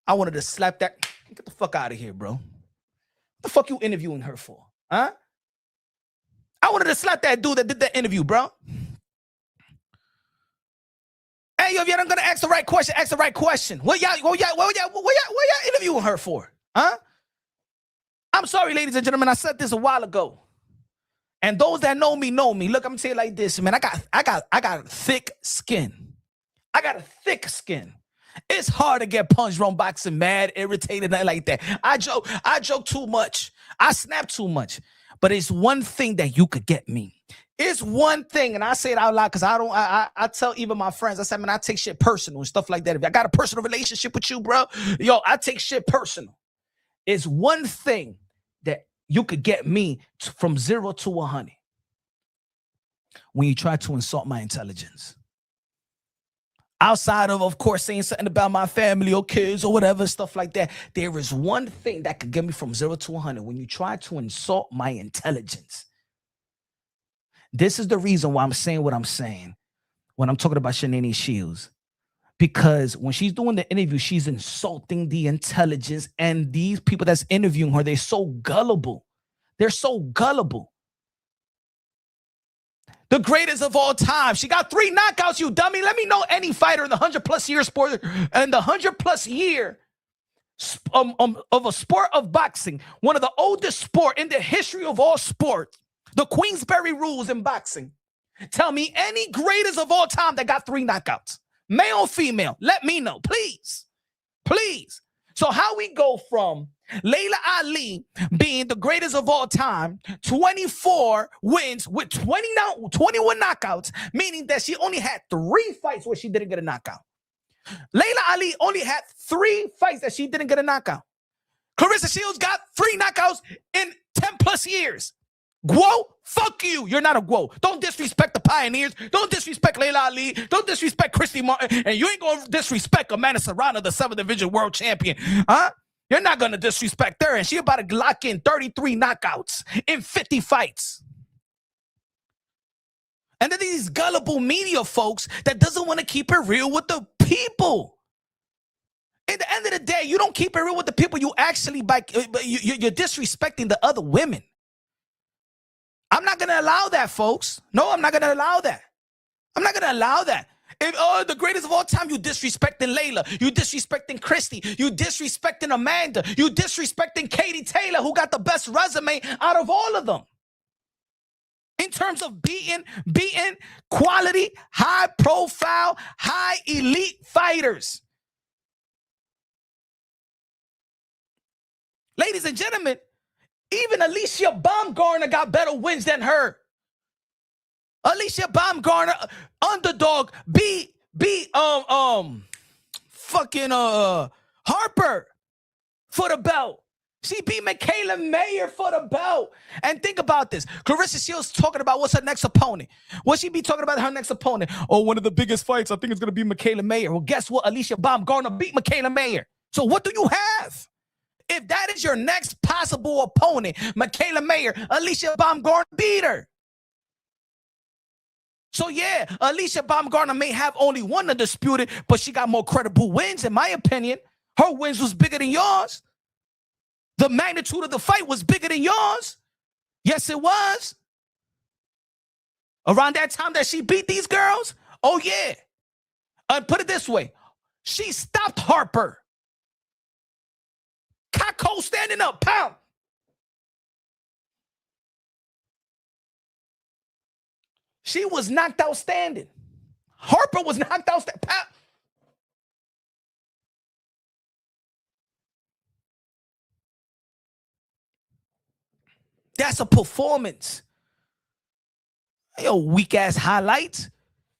I wanted to slap that... Get the fuck out of here, bro. What the fuck you interviewing her for? Huh? I wanted to slap that dude that did that interview, bro. Hey, yo, if you're not gonna ask the right question, ask the right question. What y'all interviewing her for? Huh? I'm sorry, ladies and gentlemen. I said this a while ago. And those that know me know me. Look, I'm gonna say it like this, man. I got thick skin. I got a thick skin. It's hard to get punched on boxing, mad, irritated, nothing like that. I joke too much. I snap too much. But it's one thing that you could get me. It's one thing, and I say it out loud because I tell even my friends, I said, man, I take shit personal and stuff like that. If I got a personal relationship with you, bro, yo, I take shit personal. It's one thing that you could get me from 0 to 100 when you try to insult my intelligence. outside of course, saying something about my family or kids or whatever, stuff like that, there is one thing that could get me from 0 to 100. When you try to insult my intelligence. This is the reason why I'm saying what I'm saying when I'm talking about Claressa Shields. Because when she's doing the interview, she's insulting the intelligence, and these people that's interviewing her, they're so gullible. They're so gullible. The greatest of all time. She got 3 knockouts, you dummy. Let me know any fighter in the 100+ year sport and the 100+ year of a sport of boxing, one of the oldest sport in the history of all sports, the Queensberry rules in boxing. Tell me any greatest of all time that got 3 knockouts. Male or female, let me know, please. Please. So how we go from Layla Ali being the greatest of all time, 24 wins with 21 knockouts, meaning that she only had 3 fights where she didn't get a knockout. Layla Ali only had 3 fights that she didn't get a knockout. Claressa Shields got 3 knockouts in 10+ years. Guo, fuck you. You're not a Guo. Don't disrespect the pioneers. Don't disrespect Layla Ali. Don't disrespect Christy Martin. And you ain't going to disrespect Amanda Serrano, the 7th division world champion. Huh? You're not going to disrespect her. And she about to lock in 33 knockouts in 50 fights. And then these gullible media folks that doesn't want to keep it real with the people. At the end of the day, you don't keep it real with the people. You actually, you're disrespecting the other women. I'm not going to allow that, folks. No, I'm not going to allow that. I'm not going to allow that. If, the greatest of all time, you disrespecting Layla. You disrespecting Christy. You disrespecting Amanda. You disrespecting Katie Taylor, who got the best resume out of all of them. In terms of beating quality, high-profile, high-elite fighters. Ladies and gentlemen, even Alicia Baumgartner got better wins than her. Alicia Baumgartner, underdog, beat Harper for the belt. She beat Michaela Mayer for the belt. And think about this. Claressa Shields talking about what's her next opponent. What she be talking about her next opponent? Oh, one of the biggest fights. I think it's going to be Michaela Mayer. Well, guess what? Alicia Baumgartner beat Michaela Mayer. So what do you have? If that is your next possible opponent, Michaela Mayer, Alicia Baumgartner beat her. So yeah, Alicia Baumgartner may have only one undisputed, but she got more credible wins, in my opinion. Her wins was bigger than yours. The magnitude of the fight was bigger than yours. Yes, it was. Around that time that she beat these girls, oh yeah. Put it this way, she stopped Harper. Kako standing up, pound. She was knocked out standing. Harper was knocked out standing. Pound. That's a performance. Yo, weak-ass highlights.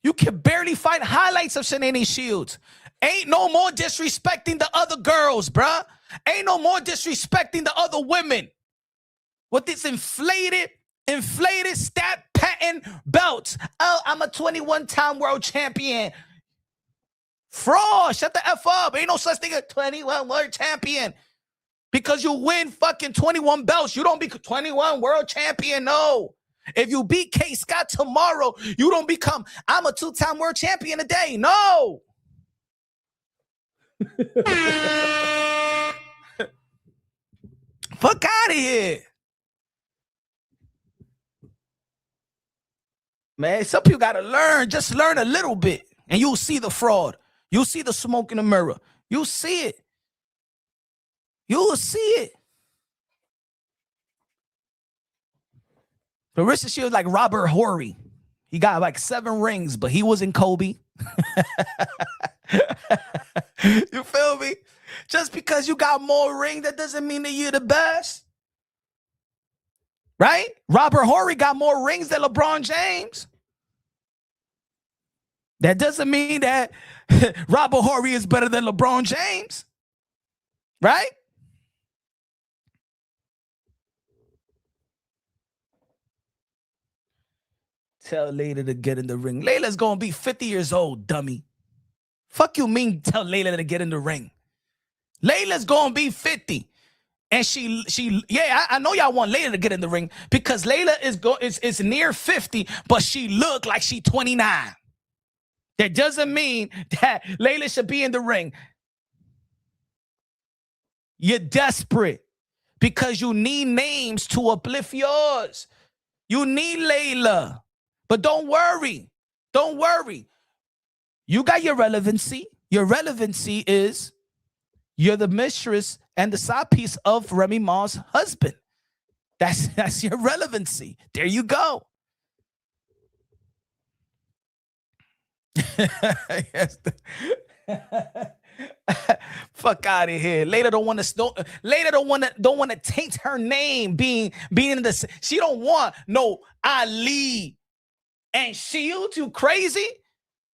You can barely find highlights of Claressa Shields. Ain't no more disrespecting the other girls, bruh. Ain't no more disrespecting the other women. With this inflated stat patent belts. Oh, I'm a 21-time world champion. Fraud. Shut the F up. Ain't no such thing as 21 world champion. Because you win fucking 21 belts. You don't be 21 world champion. No. If you beat Kay Scott tomorrow, you don't become, I'm a 2-time world champion today. No. Fuck out of here. Man, some people got to learn. Just learn a little bit. And you'll see the fraud. You'll see the smoke in the mirror. You'll see it. You'll see it. Claressa Shields like Robert Horry. He got like 7 rings, but he wasn't Kobe. You feel me? Just because you got more rings, that doesn't mean that you're the best. Right? Robert Horry got more rings than LeBron James. That doesn't mean that Robert Horry is better than LeBron James. Right? Tell Layla to get in the ring. Layla's going to be 50 years old, dummy. Fuck you mean tell Layla to get in the ring. Layla's gonna be 50. And I know y'all want Layla to get in the ring because Layla is near 50, but she look like she 29. That doesn't mean that Layla should be in the ring. You're desperate because you need names to uplift yours. You need Layla. But don't worry. Don't worry. You got your relevancy. Your relevancy is you're the mistress and the side piece of Remy Ma's husband. That's your relevancy. There you go. Fuck out of here. Layla don't want to taint her name being in the. She don't want no Ali and Shields. You crazy?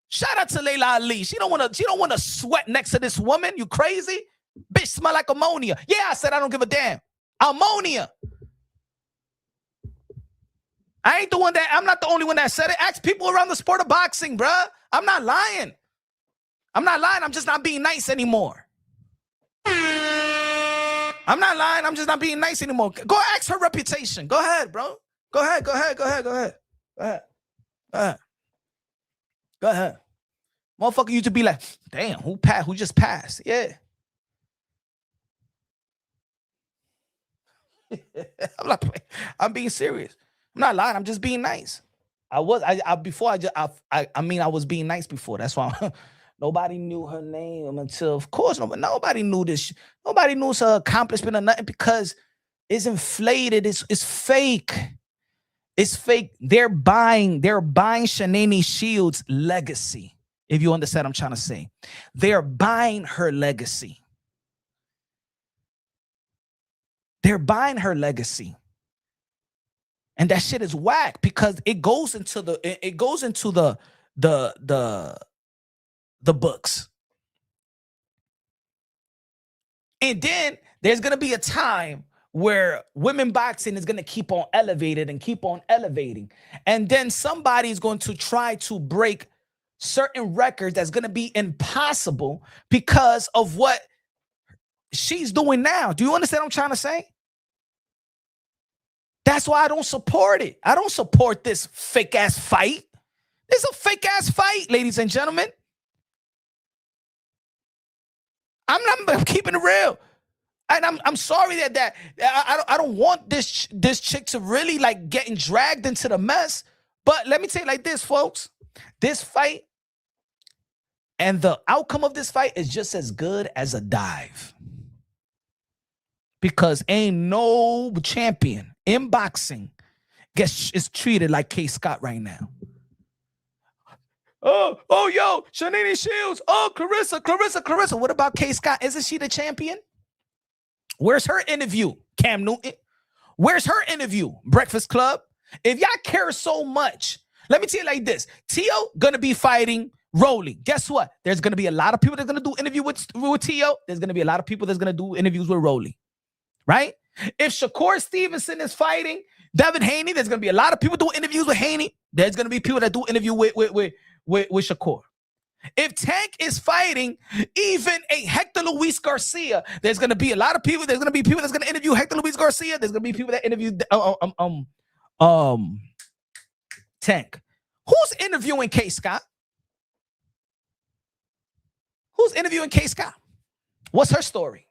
Shout out to Layla Ali. She don't want to sweat next to this woman. You crazy? Bitch smell like ammonia. Yeah, I said I don't give a damn. Ammonia. I'm not the only one that said it. Ask people around the sport of boxing, bruh. I'm not lying. I'm just not being nice anymore. I'm not lying. I'm just not being nice anymore. Go ask her reputation. Go ahead, bro. Go ahead. Motherfucker used to be like, damn, who just passed? Yeah. I'm not playing. I'm being serious. I'm not lying. I'm just being nice. I was being nice before. That's why nobody knew her name until, of course, nobody knew this. Nobody knew her accomplishment or nothing because it's inflated. It's fake. It's fake. They're buying Shanae Shields' legacy. If you understand what I'm trying to say, they're buying her legacy. They're buying her legacy. And that shit is whack because it goes into the books. And then there's going to be a time where women boxing is going to keep on elevating and keep on elevating. And then somebody is going to try to break certain records that's going to be impossible because of what she's doing now. Do you understand what I'm trying to say? That's why I don't support it. I don't support this fake ass fight. This is a fake ass fight, ladies and gentlemen. I'm keeping it real. And I'm sorry that I don't want this chick to really like getting dragged into the mess. But let me tell you like this, folks. This fight and the outcome of this fight is just as good as a dive. Because ain't no champion in boxing is treated like K. Scott right now. Oh, yo, Shanae Shields. Oh, Claressa. What about K. Scott? Isn't she the champion? Where's her interview? Cam Newton. Where's her interview? Breakfast Club. If y'all care so much, let me tell you like this. Tio gonna be fighting Rolly. Guess what? There's gonna be a lot of people that's gonna do interview with Tio. There's gonna be a lot of people that's gonna do interviews with Rolly. Right? If Shakur Stevenson is fighting Devin Haney, there's going to be a lot of people doing interviews with Haney. There's going to be people that do interview with Shakur. If Tank is fighting even a Hector Luis Garcia, there's going to be a lot of people. There's going to be people that's going to interview Hector Luis Garcia. There's going to be people that interview Tank. Who's interviewing K. Scott? Who's interviewing K. Scott? What's her story?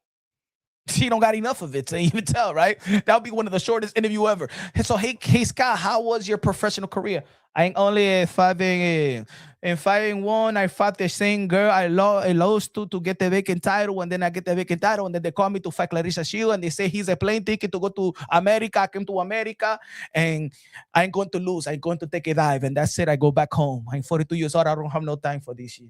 She don't got enough of it to even tell, right? That would be one of the shortest interview ever. And so, hey, Scott, how was your professional career? I only fighting in fighting one. I fought the same girl I lost to get the vacant title, and then I get the vacant title, and then they call me to fight Claressa Shields, and they say he's a plane ticket to go to America. I came to America, and I ain't going to lose. I'm going to take a dive, and that's it. I go back home. I'm 42 years old. I don't have no time for this shit.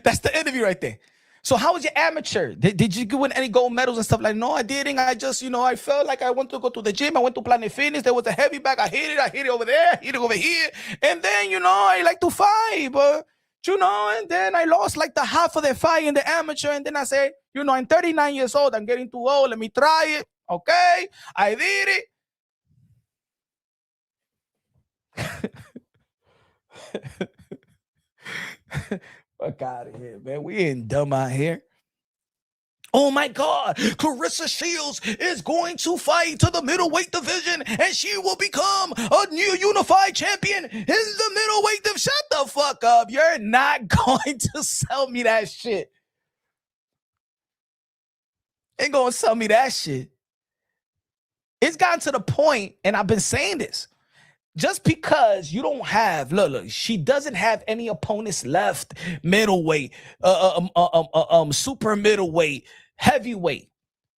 That's the interview right there. So how was your amateur? Did you win any gold medals and stuff? Like, no, I didn't. I just, I felt like I went to go to the gym. I went to Planet Fitness. There was a heavy bag. I hit it over there, hit it over here. And then, I like to fight, but and then I lost like the half of the fight in the amateur, and then I say, I'm 39 years old, I'm getting too old, let me try it. Okay, I did it. Fuck out of here, man. We ain't dumb out here. Oh my God, Claressa Shields is going to fight to the middleweight division and she will become a new unified champion in the middleweight division. Shut the fuck up. You're not going to sell me that shit. Ain't going to sell me that shit. It's gotten to the point, and I've been saying this, just because you don't have, look, she doesn't have any opponents left, middleweight, super middleweight, heavyweight.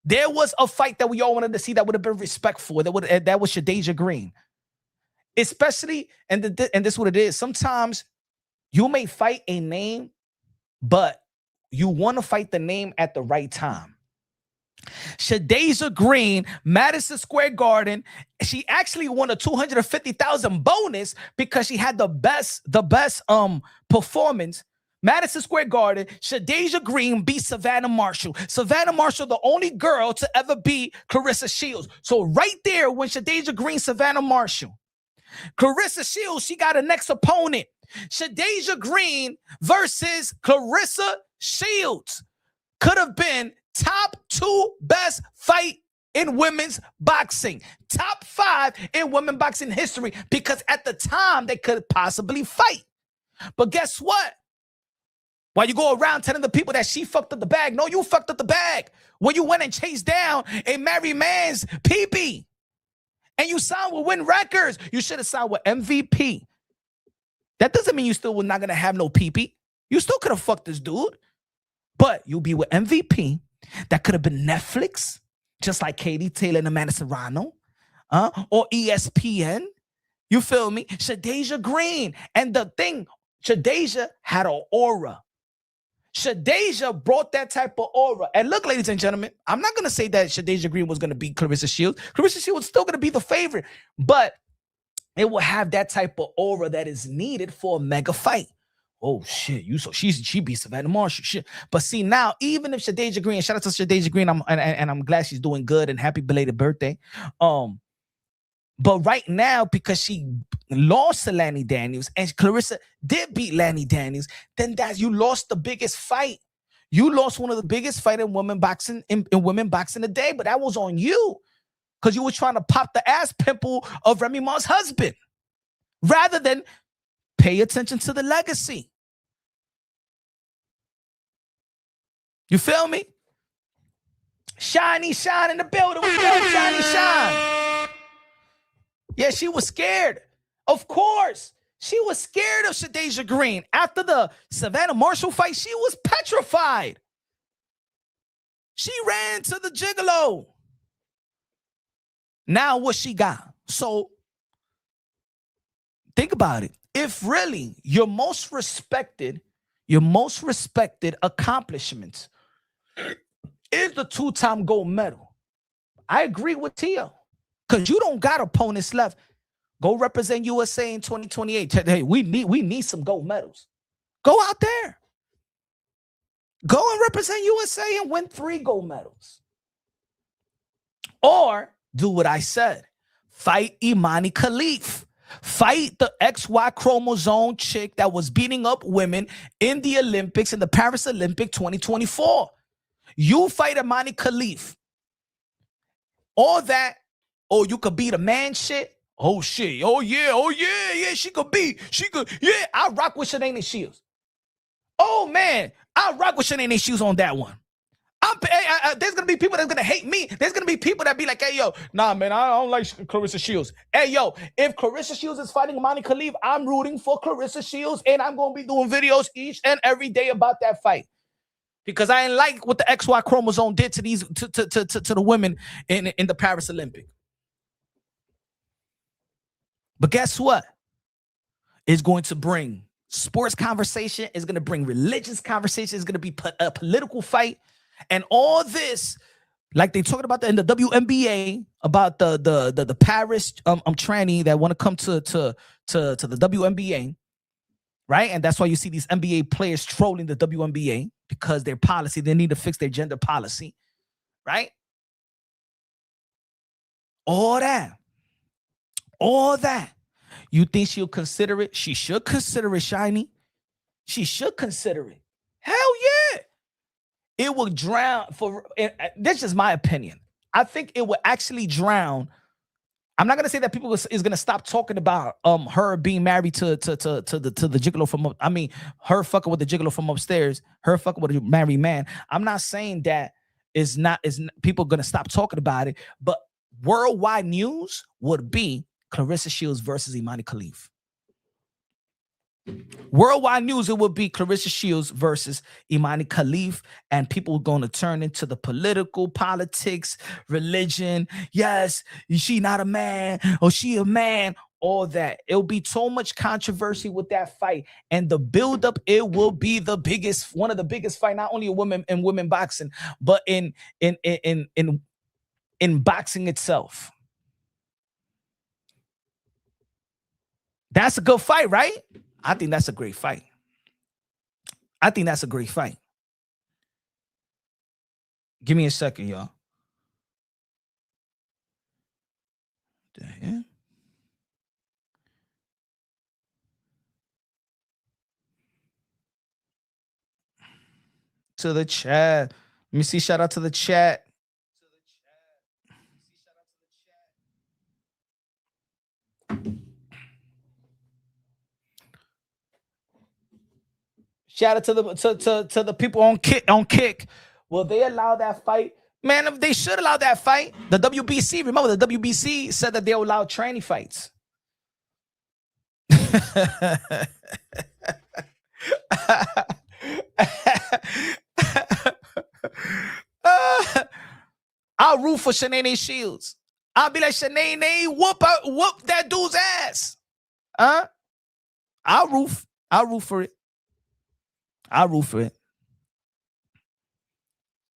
There was a fight that we all wanted to see that would have been respectful. That was Shadeja Green. Especially, and this is what it is. Sometimes you may fight a name, but you want to fight the name at the right time. Shadeja Green, Madison Square Garden. She actually won a $250,000 bonus because she had the best performance. Madison Square Garden, Shadeja Green beat Savannah Marshall. Savannah Marshall, the only girl to ever beat Claressa Shields. So right there, when Shadeja Green, Savannah Marshall, Claressa Shields, she got a next opponent. Shadeja Green versus Claressa Shields could have been top 2 best fight in women's boxing. Top 5 in women's boxing history, because at the time they could possibly fight. But guess what? While you go around telling the people that she fucked up the bag, no, you fucked up the bag. When you went and chased down a married man's PP and you signed with Win Records, you should have signed with MVP. That doesn't mean you still were not going to have no PP. You still could have fucked this dude, but you'll be with MVP. That could have been Netflix, just like Katie Taylor and Amanda Serrano, or ESPN. You feel me? Shadeja Green. And the thing, Shadeja had an aura. Shadeja brought that type of aura. And look, ladies and gentlemen, I'm not going to say that Shadeja Green was going to beat Claressa Shields. Claressa Shields was still going to be the favorite, but it will have that type of aura that is needed for a mega fight. Oh shit! She beat Savannah Marshall. Shit. But see now, even if Shadeja Green, shout out to Shadeja Green, I'm glad she's doing good and happy belated birthday. But right now, because she lost to Lanny Daniels and Claressa did beat Lanny Daniels, then you lost the biggest fight. You lost one of the biggest fight in women boxing in women boxing today. But that was on you because you were trying to pop the ass pimple of Remy Ma's husband rather than pay attention to the legacy. You feel me? Shiny Shine in the building. What's going, Shiny Shine? Yeah, she was scared. Of course. She was scared of Shadeja Green. After the Savannah Marshall fight, she was petrified. She ran to the gigolo. Now what she got? So think about it. If really your most respected accomplishments is the 2-time gold medal, I agree with Tio, because you don't got opponents left. Go represent USA in 2028. Hey, we need some gold medals. Go out there. Go and represent USA and win 3 gold medals. Or do what I said. Fight Imani Khalif. Fight the XY chromosome chick that was beating up women in the Olympics, in the Paris Olympic 2024. You fight Imani Khalif. All that, oh, you could beat a man shit. Oh, shit. Oh, yeah, she could, yeah, I rock with Shadeja Shields. Oh, man, I rock with Shadeja Shields on that one. There's going to be people that's going to hate me. There's going to be people that be like, hey, yo, nah, man, I don't like Claressa Shields. Hey, yo, if Claressa Shields is fighting Imani Khalif, I'm rooting for Claressa Shields, and I'm going to be doing videos each and every day about that fight. Because I ain't like what the XY chromosome did to these to the women in the Paris Olympic. But guess what? It's going to bring sports conversation. It's going to bring religious conversation. It's going to be a political fight. And all this, like they talking about in the WNBA, about the Paris tranny that want to come to the WNBA. right? And that's why you see these NBA players trolling the WNBA because their policy, they need to fix their gender policy, right? All that. You think she'll consider it? She should consider it, Shiny. She should consider it. Hell yeah. It will drown this is my opinion. I think it will actually drown. I'm not gonna say that people is gonna stop talking about her being married to the gigolo from her fucking with the gigolo from upstairs, her fucking with a married man. I'm not saying that is people gonna stop talking about it, but worldwide news would be Claressa Shields versus Imani Khalif. Worldwide news, it would be Claressa Shields versus Imani Khalif, and people are going to turn into the politics, religion. Yes, is she not a man or she a man? All that. It'll be so much controversy with that fight, and the buildup, it will be one of the biggest fight, not only in women boxing, but in boxing itself. That's a good fight, right? I think that's a great fight. Give me a second, y'all. Damn. To the chat. Let me see. Shout out to the chat. Shout out to the people on kick. Will they allow that fight? Man, if they should allow that fight. The WBC, remember the WBC said that they'll allow tranny fights. I'll root for Shanae Shields. I'll be like, Shanae, whoop that dude's ass. I'll root for it.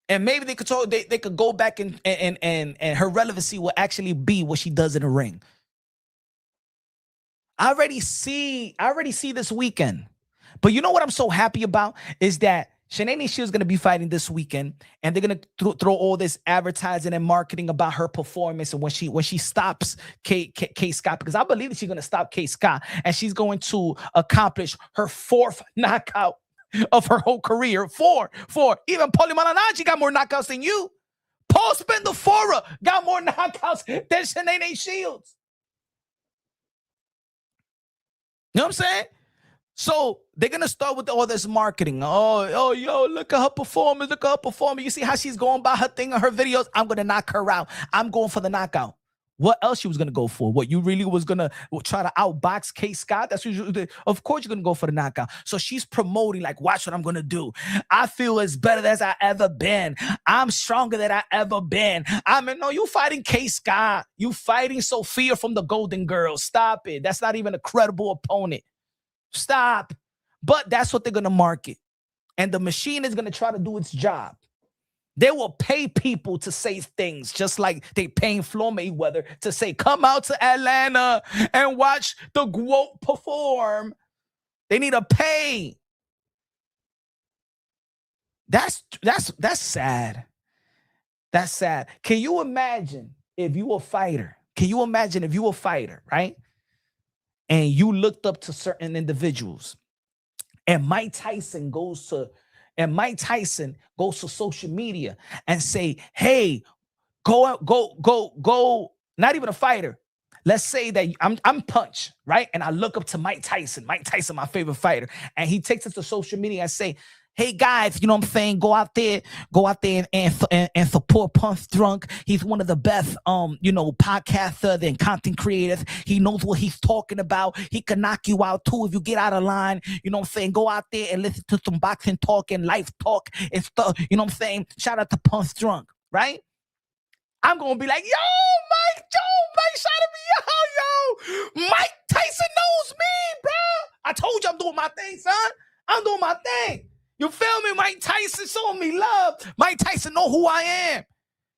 And maybe they could go back and her relevancy will actually be what she does in the ring. I already see this weekend. But you know what I'm so happy about is that Shanae Shields is going to be fighting this weekend, and they're going to throw all this advertising and marketing about her performance and when she stops Kay Scott, because I believe that she's going to stop Kay Scott, and she's going to accomplish her 4th knockout of her whole career. 4. Even Paulie Malignaggi got more knockouts than you. Paul Spendafora got more knockouts than Shanae Shields. You know what I'm saying? So they're going to start with all this marketing. Oh, yo, look at her performance. You see how she's going by her thing on her videos? I'm going to knock her out. I'm going for the knockout. What else she was going to go for? What, you really was going to try to outbox Kay Scott? That's what you did. Of course you're going to go for the knockout. So she's promoting, like, watch what I'm going to do. I feel as better as I ever been. I'm stronger than I ever been. No, you fighting Kay Scott. You fighting Sophia from the Golden Girls. Stop it. That's not even a credible opponent. Stop. But that's what they're going to market. And the machine is going to try to do its job. They will pay people to say things just like they paying Floyd Mayweather to say, come out to Atlanta and watch the GWOAT perform. They need to pay. That's sad. That's sad. Can you imagine if you were a fighter? Right? And you looked up to certain individuals, and Mike Tyson goes to social media and say, hey, go, not even a fighter. Let's say that I'm Punch, right? And I look up to Mike Tyson, my favorite fighter. And he takes us to social media and say, hey guys, you know what I'm saying? Go out there and support Punch Drunk. He's one of the best, podcasters and content creators. He knows what he's talking about. He can knock you out too if you get out of line. You know what I'm saying? Go out there and listen to some boxing talk and life talk and stuff. You know what I'm saying? Shout out to Punch Drunk, right? I'm gonna be like, Mike, shout out to me, yo. Mike Tyson knows me, bro. I told you I'm doing my thing, son. I'm doing my thing. You feel me? Mike Tyson showing me love. Mike Tyson know who I am.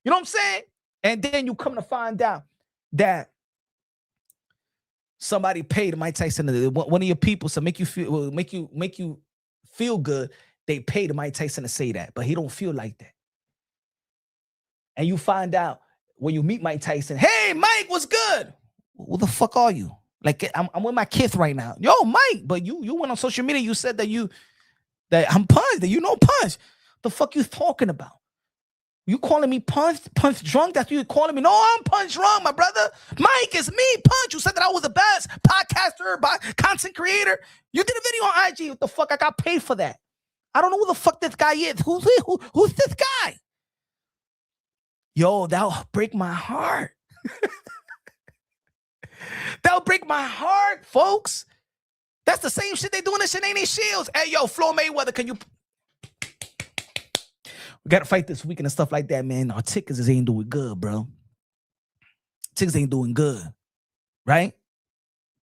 You know what I'm saying? And then you come to find out that somebody paid Mike Tyson, one of your people, to make you feel good. They paid Mike Tyson to say that, but he don't feel like that. And you find out when you meet Mike Tyson, hey, Mike, what's good? Who the fuck are you? Like, I'm with my kids right now. Yo, Mike, but you went on social media. You said that I'm Punch, that you know Punch. The fuck you talking about? You calling me Punch drunk? That's what you calling me? No, I'm Punch drunk, my brother. Mike, it's me, Punch. You said that I was the best podcaster, content creator. You did a video on IG. What the fuck? I got paid for that. I don't know who the fuck this guy is. Who's this guy? Yo, that'll break my heart. That'll break my heart, folks. That's the same shit they doing to Claressa Shields. Hey, yo, Floyd Mayweather, can you... We got to fight this weekend and stuff like that, man. Our tickets ain't doing good, bro. Tickets ain't doing good, right?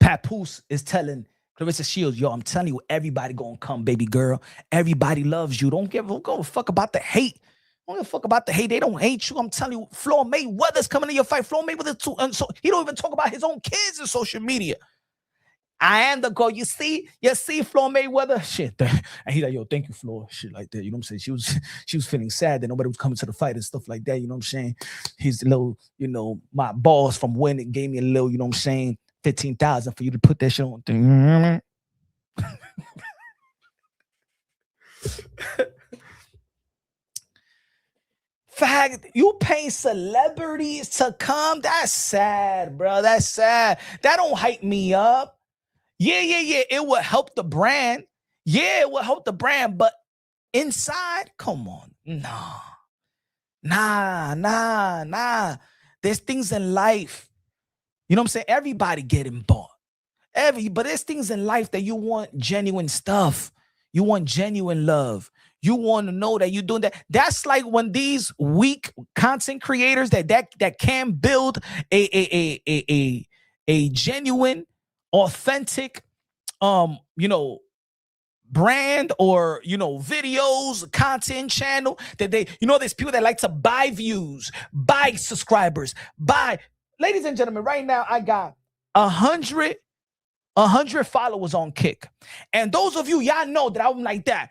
Papoose is telling Claressa Shields, yo, I'm telling you, everybody gonna come, baby girl. Everybody loves you. Don't give a fuck about the hate. Don't give a fuck about the hate. They don't hate you. I'm telling you, Floyd Mayweather's coming to your fight. Floyd Mayweather too. And so he don't even talk about his own kids in social media. I am the girl. You see, Floyd Mayweather. Shit. And he's like, yo, thank you, Floyd. Shit like that. You know what I'm saying? She was feeling sad that nobody was coming to the fight and stuff like that. You know what I'm saying? He's a little, my boss from winning gave me a little, you know what I'm saying, 15,000 for you to put that shit on. Fact, you pay celebrities to come. That's sad, bro. That's sad. That don't hype me up. Yeah. It would help the brand. Yeah, it would help the brand. But inside, come on. Nah. There's things in life. You know what I'm saying? Everybody getting bought. But there's things in life that you want genuine stuff. You want genuine love. You want to know that you're doing that. That's like when these weak content creators that can build a genuine, authentic, brand or videos, content channel that there's people that like to buy views, buy subscribers, buy. Ladies and gentlemen, right now I got 100 followers on Kick, and those of you, y'all know that I'm like that.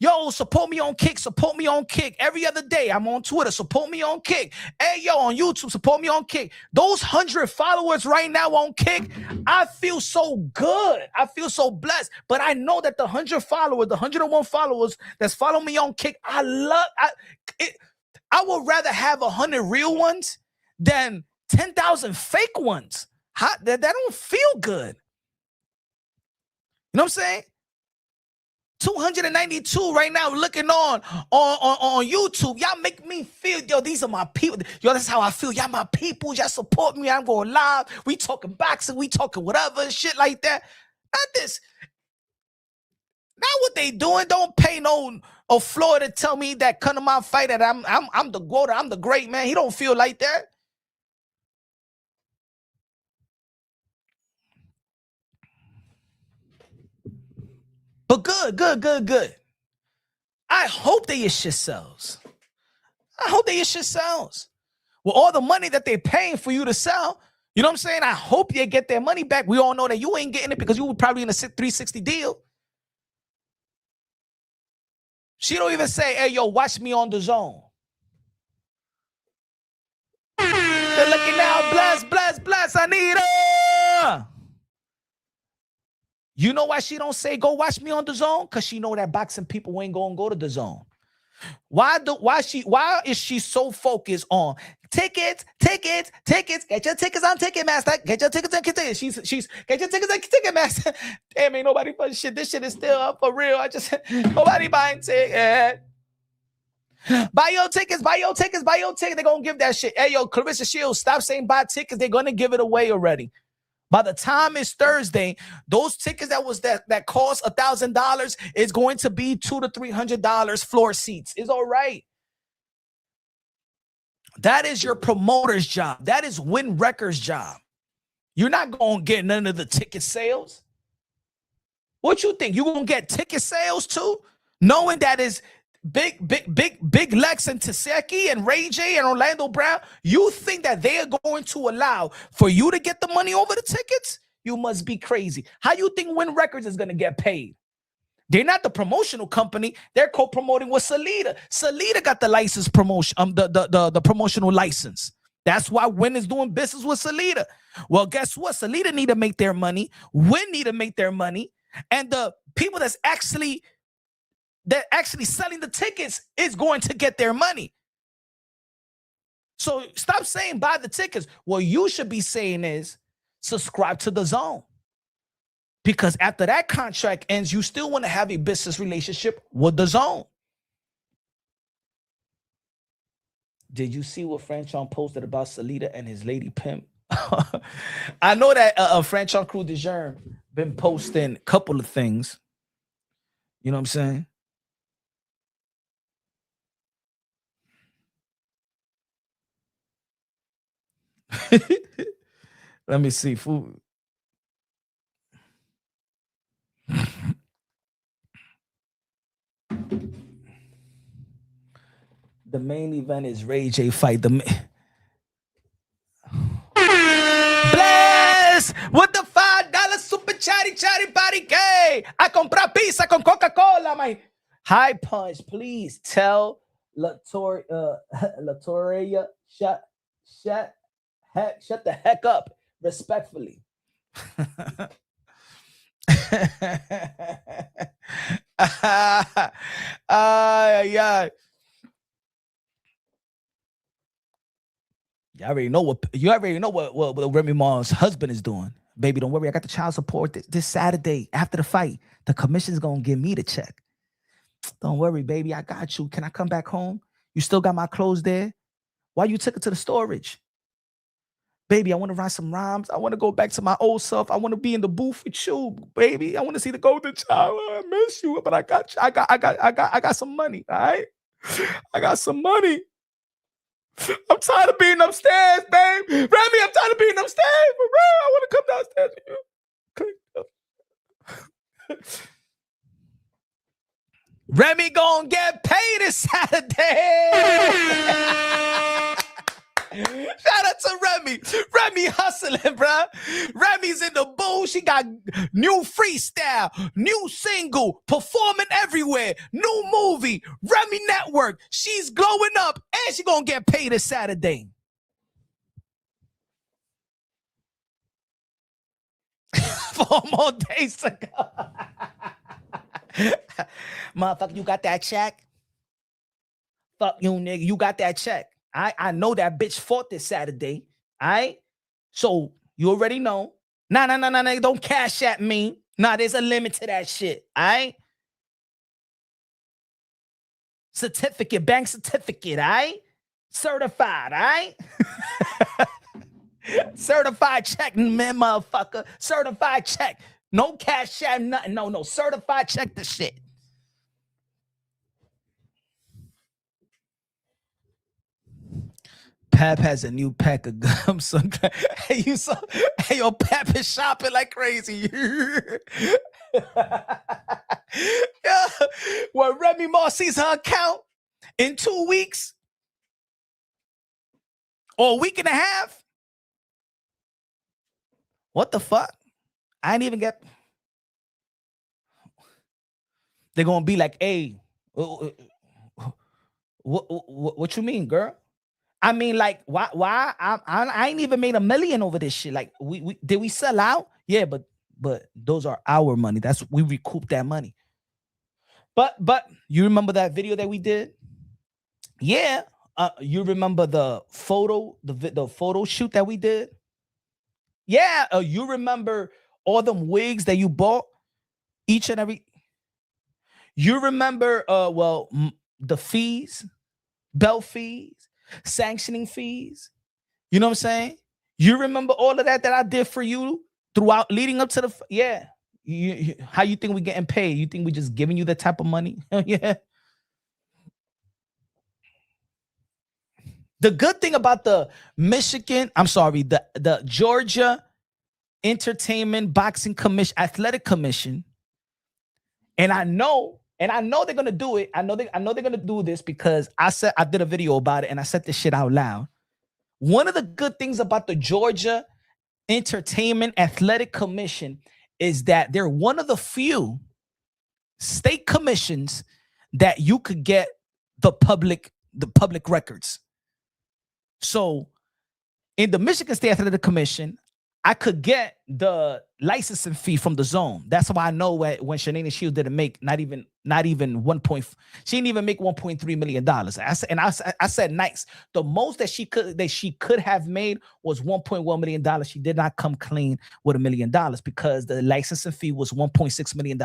Yo, support me on Kick. Support me on Kick. Every other day, I'm on Twitter. Support me on Kick. Hey, yo, on YouTube, support me on Kick. Those 100 followers right now on Kick, I feel so good. I feel so blessed. But I know that the 100 followers, the 101 followers that's following me on Kick, I would rather have 100 real ones than 10,000 fake ones. That don't feel good. You know what I'm saying? 292 right now looking on YouTube. Y'all make me feel, yo, these are my people. Yo, that's how I feel. Y'all my people. Y'all support me. I'm going live. We talking boxing. We talking whatever, shit like that. Not this. Not what they doing. Don't pay no Floyd to tell me that come to my fight that I'm the GOAT. I'm the great man. He don't feel like that. But good. I hope that your shit sells. With all the money that they're paying for you to sell, you know what I'm saying? I hope they get their money back. We all know that you ain't getting it because you were probably in a 360 deal. She don't even say, hey, yo, watch me on the zone. They're looking now, bless, Anita. You know why she don't say go watch me on the zone? Because she know that boxing people ain't gonna go to the zone. Why is she so focused on tickets? Get your tickets on Ticketmaster. Get your tickets on Ticketmaster. She's get your tickets on Ticketmaster. Damn, ain't nobody for shit. This shit is still up for real. Nobody buying tickets. Buy your tickets. They're gonna give that shit. Hey, yo, Claressa Shields, stop saying buy tickets. They're gonna give it away already. By the time it's Thursday, those tickets that cost $1,000 is going to be $200 to $300 floor seats. It's all right. That is your promoter's job. That is Win Records' job. You're not going to get none of the ticket sales. What you think? You going to get ticket sales too? Knowing that is Big Lex and Taseki and Ray J and Orlando Brown, you think that they are going to allow for you to get the money over the tickets? You must be crazy. How you think Win Records is going to get paid? They're not the promotional company. They're co-promoting with Salida. Salida got the license promotion, the promotional license. That's why Win is doing business with Salida. Well, guess what? Salida need to make their money. Win need to make their money. And the people that's actually selling the tickets is going to get their money. So stop saying buy the tickets. What you should be saying is subscribe to the Zone. Because after that contract ends, you still want to have a business relationship with the Zone. Did you see what Franchon posted about Salida and his lady pimp? I know that Franchon Crew de Germ been posting a couple of things. You know what I'm saying? Let me see. Food. The main event is Ray J fight. Bless with the $5 super chatty body gay. I compra pizza con Coca-Cola, my high punch. Please tell Latoria shut the heck up, respectfully. Yeah. You already know what Remy Ma's husband is doing. Baby, don't worry. I got the child support this Saturday after the fight. The commission's gonna give me the check. Don't worry, baby. I got you. Can I come back home? You still got my clothes there? Why you took it to the storage? Baby, I want to write some rhymes. I want to go back to my old self. I want to be in the booth with you, baby. I want to see the golden child. I miss you, but I got some money. All right, I got some money. I'm tired of being upstairs, babe. Remy, I'm tired of being upstairs. For real, I want to come downstairs with you. Remy gonna get paid this Saturday. Shout out to Remy. Remy hustling, bro. Remy's in the booth. She got new freestyle, new single, performing everywhere, new movie, Remy Network. She's glowing up, and she gonna get paid this Saturday. 4 more days to go. Motherfucker, you got that check? Fuck you, nigga. You got that check. I know that bitch fought this Saturday. All right? So you already know. Nah. Don't cash at me. Nah, there's a limit to that shit. All right? Certificate, bank certificate, all right? Certified, all right? Certified check, man, motherfucker. Certified check. No cash at nothing. No. Certified check the shit. Pap has a new pack of gum. Hey, yo, Pap is shopping like crazy. Yeah. When Remy Ma sees her account in 2 weeks or a week and a half, what the fuck? I ain't even get. They're gonna be like, "Hey, what you mean, girl?" I mean, like, why? I ain't even made $1 million over this shit. Like, did we sell out? Yeah, but those are our money. We recoup that money. But you remember that video that we did? Yeah. You remember the photo shoot that we did? Yeah. You remember all them wigs that you bought? Each and every. You remember the fees, belt fees, sanctioning fees. You know what I'm saying? You remember all of that I did for you throughout leading up to the yeah. How you think we getting paid? You think we just giving you that type of money? Yeah. The good thing about the Georgia Entertainment Boxing Commission, Athletic Commission, and I know they're gonna do it. I know they're gonna do this because I did a video about it and I said this shit out loud. One of the good things about the Georgia Entertainment Athletic Commission is that they're one of the few state commissions that you could get the public records. So in the Michigan State Athletic Commission, I could get the licensing fee from the zone. That's why I know when Claressa Shields didn't make not even 1 point. She didn't even make $1.3 million. I said nice. The most that she could have made was $1.1 million. She did not come clean with $1 million because the licensing fee was $1.6 million,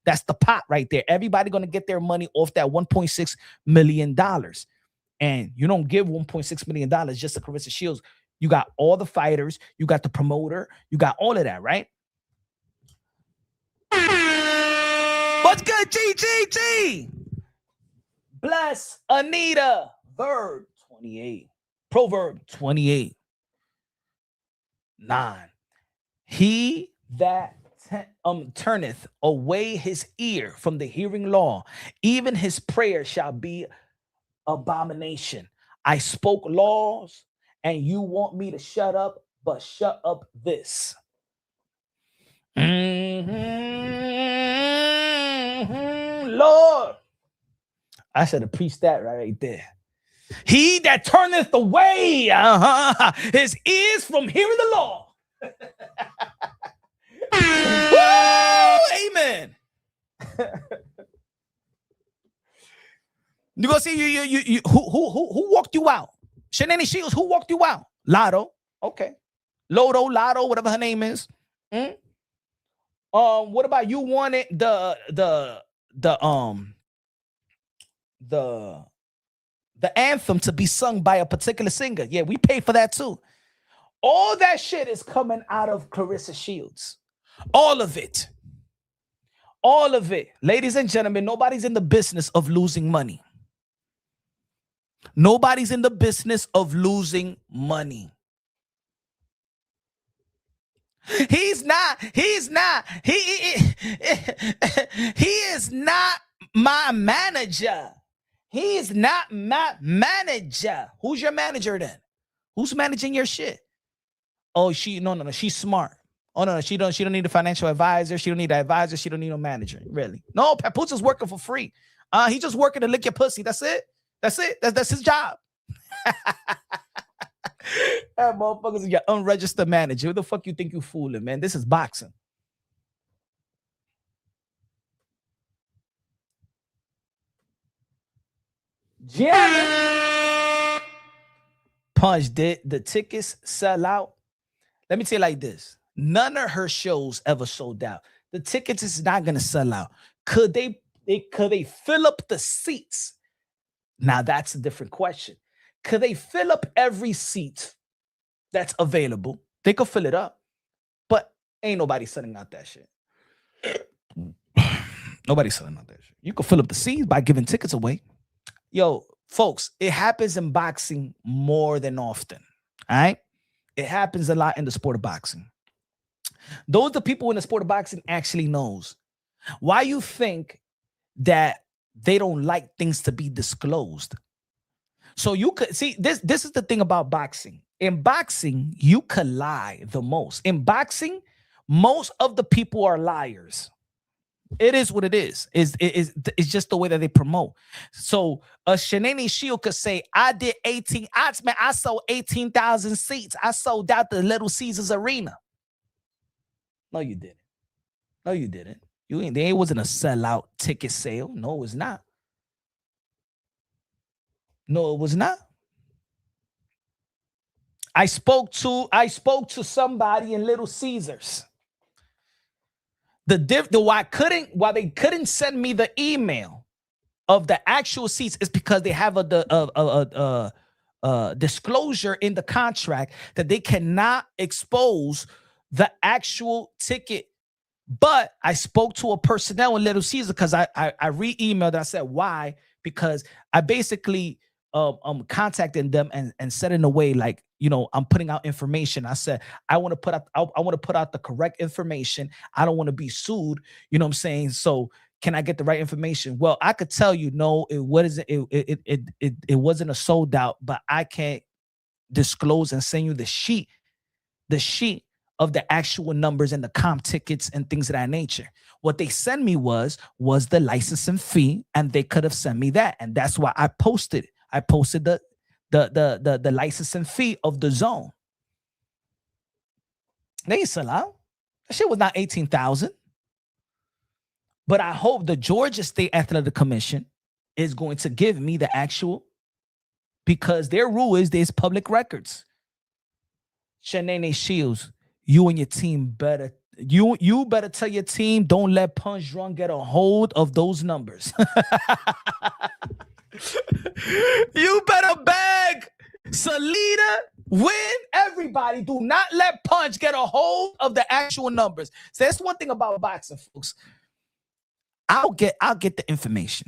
that's the pot right there. Everybody gonna get their money off that $1.6 million. And you don't give $1.6 million just to Claressa Shields. You got all the fighters, you got the promoter, you got all of that, right? What's good, G? Bless Anita. Proverb 28. 9. He that turneth away his ear from the hearing law, even his prayer shall be abomination. I spoke laws, and you want me to shut up, but shut up this. Lord. I should have preached that right there. He that turneth away his ears from hearing the law. Woo, amen. You gonna see you who walked you out? Claressa Shields, who walked you out? Lotto. Okay. Lotto, whatever her name is. What about you wanted the anthem to be sung by a particular singer? Yeah, we pay for that too. All that shit is coming out of Claressa Shields. All of it. Ladies and gentlemen, nobody's in the business of losing money. Nobody's in the business of losing money. He is not my manager. He is not my manager. Who's your manager then? Who's managing your shit? Oh, no, she's smart. Oh no, she don't need a financial advisor. She don't need an advisor. She don't need no manager. Really? No, Papoose is working for free. He just working to lick your pussy. That's it. That's his job. That motherfuckers is your unregistered manager. Who the fuck you think you fooling, man? This is boxing. Jim Punch, did the tickets sell out? Let me tell you like this. None of her shows ever sold out. The tickets is not gonna sell out. Could they fill up the seats? Now that's a different question. Could they fill up every seat that's available? They could fill it up, but ain't nobody selling out that shit. Nobody's selling out that shit. You could fill up the seats by giving tickets away. Yo, folks, it happens in boxing more than often. All right? It happens a lot in the sport of boxing. Those the people in the sport of boxing actually knows. Why you think that they don't like things to be disclosed? So you could see this is the thing about boxing. In boxing, you could lie the most. In boxing, most of the people are liars. It is what it is. It's just the way that they promote. So Claressa Shields could say, I did 18 odds, man. I sold 18,000 seats. I sold out the Little Caesars Arena. No, you didn't. No, you didn't. There wasn't a sellout ticket sale. No, it was not. No, it was not. I spoke to somebody in Little Caesars. Why they couldn't send me the email of the actual seats is because they have a disclosure in the contract that they cannot expose the actual ticket. But I spoke to a personnel in Little Caesars because I re-emailed. I said why? Because I basically contacted them and said in a way like, you know, I'm putting out information. I said I want to put out the correct information. I don't want to be sued. You know what I'm saying? So can I get the right information? Well, I could tell you no, it wasn't. It wasn't a sold out, but I can't disclose and send you the sheet the sheet of the actual numbers and the comp tickets and things of that nature. What they sent me was the licensing fee, and they could have sent me that, and that's why I posted it. I posted the licensing fee of the zone. They ain't sell out. That shit was not 18,000. But I hope the Georgia State Athletic Commission is going to give me the actual, because their rule is there's public records. Claressa Shields, you and your team better, you better tell your team, don't let Punch Drunk get a hold of those numbers. You better beg Salida, win, everybody. Do not let Punch get a hold of the actual numbers. So that's one thing about boxing, folks. I'll get the information,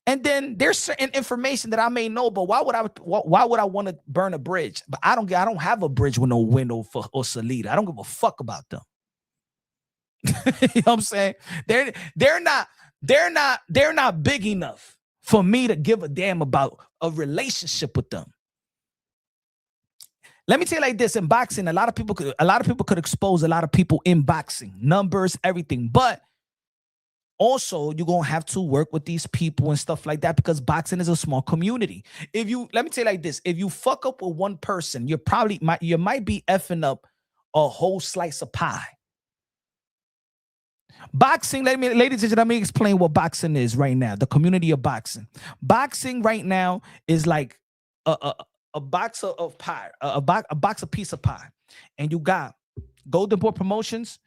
and then there's certain information that I may know. But why would I want to burn a bridge? But I don't have a bridge with no window for or Salida. I don't give a fuck about them. You know what I'm saying? They're not big enough for me to give a damn about a relationship with them. Let me tell you like this: in boxing, a lot of people could expose a lot of people in boxing, numbers, everything, but also, you're going to have to work with these people and stuff like that, because boxing is a small community. Let me tell you like this: if you fuck up with one person, you might be effing up a whole slice of pie. Boxing, ladies and gentlemen, let me explain what boxing is right now. The community of boxing. Boxing right now is like a box of pie, a box of piece of pie. And you got Golden Boy Promotions,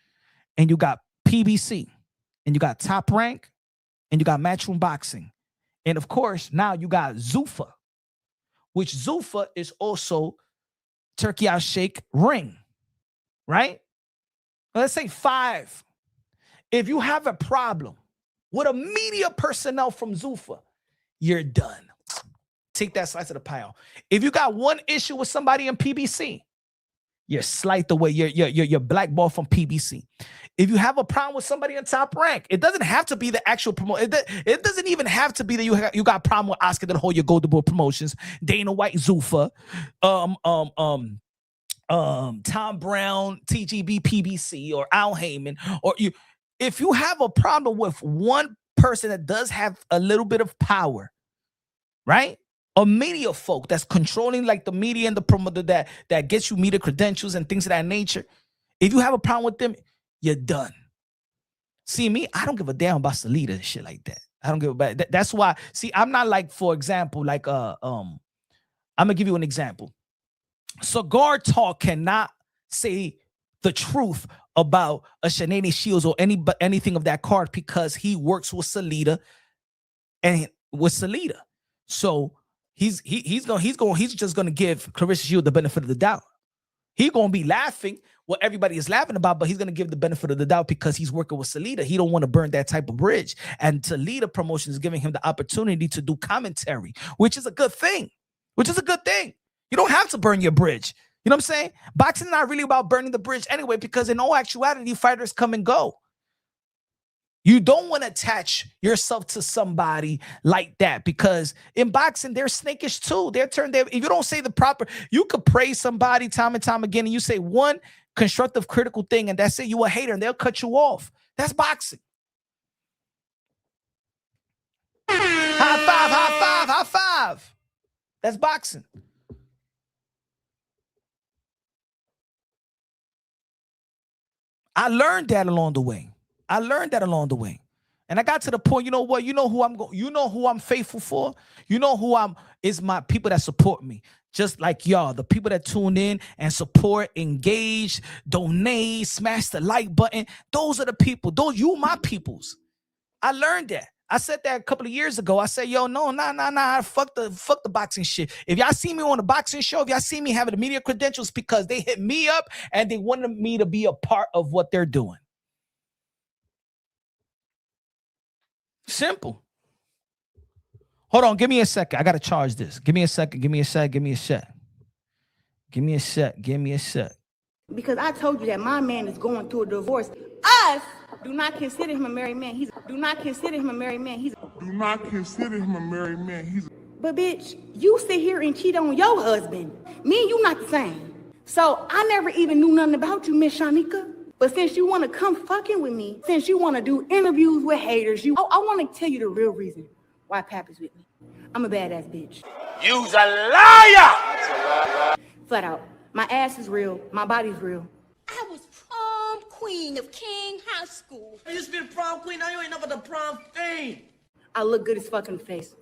and you got PBC. And you got Top Rank, and you got Matchroom Boxing. And of course, now you got Zuffa, which Zuffa is also Turkey Out Shake Ring, right? Let's say 5. If you have a problem with a media personnel from Zuffa, you're done. Take that slice of the pie. If you got one issue with somebody in PBC, you're sliced away. You're blackballed from PBC. If you have a problem with somebody in Top Rank, it doesn't have to be the actual promotion. It doesn't even have to be that you got a problem with Oscar De La Hoya, Golden Boy Promotions, Dana White, Zuffa, Tom Brown, TGB, PBC, or Al Heyman, or you. If you have a problem with one person that does have a little bit of power, right? A media folk that's controlling like the media and the promoter that gets you media credentials and things of that nature. If you have a problem with them, you're done. See me, I don't give a damn about Salida and shit like that. I don't give a damn. That's why, see, I'm not like, for example, like I'm gonna give you an example. Cigar Talk cannot say the truth about a Claressa Shields or anything of that card, because he works with Salida and with Salida. So he's just gonna give Claressa Shields the benefit of the doubt. He's gonna be laughing what everybody is laughing about, but he's gonna give the benefit of the doubt because he's working with Salida. He don't want to burn that type of bridge, and Salida Promotions is giving him the opportunity to do commentary, which is a good thing. You don't have to burn your bridge. You know what I'm saying? Boxing is not really about burning the bridge anyway, because in all actuality, fighters come and go. You don't want to attach yourself to somebody like that, because in boxing, they're snakish too. If you don't say the proper, you could praise somebody time and time again, and you say one constructive, critical thing, and that's it. You a hater, and they'll cut you off. That's boxing. High five, high five, high five. That's boxing. I learned that along the way. And I got to the point, you know what? You know who I'm faithful for? You know who is my people that support me. Just like y'all, the people that tune in and support, engage, donate, smash the like button. Those are the people. You my peoples. I learned that. I said that a couple of years ago. I said, yo, nah. Fuck the boxing shit. If y'all see me on a boxing show, if y'all see me having the media credentials, because they hit me up and they wanted me to be a part of what they're doing. Simple. Hold on, give me a second. I gotta charge this. Give me a second. Because I told you that my man is going through a divorce. Us do not consider him a married man. Do not consider him a married man. But bitch, you sit here and cheat on your husband. Me and you not the same. So I never even knew nothing about you, Miss Shanika. But since you want to come fucking with me, since you want to do interviews with haters, I want to tell you the real reason why Pappy's with me. I'm a badass bitch. You's a liar! Flat out. My ass is real. My body's real. I was prom queen of King High School. You used to be the prom queen, now you ain't nothing but the prom thing. I look good as fuck in the face.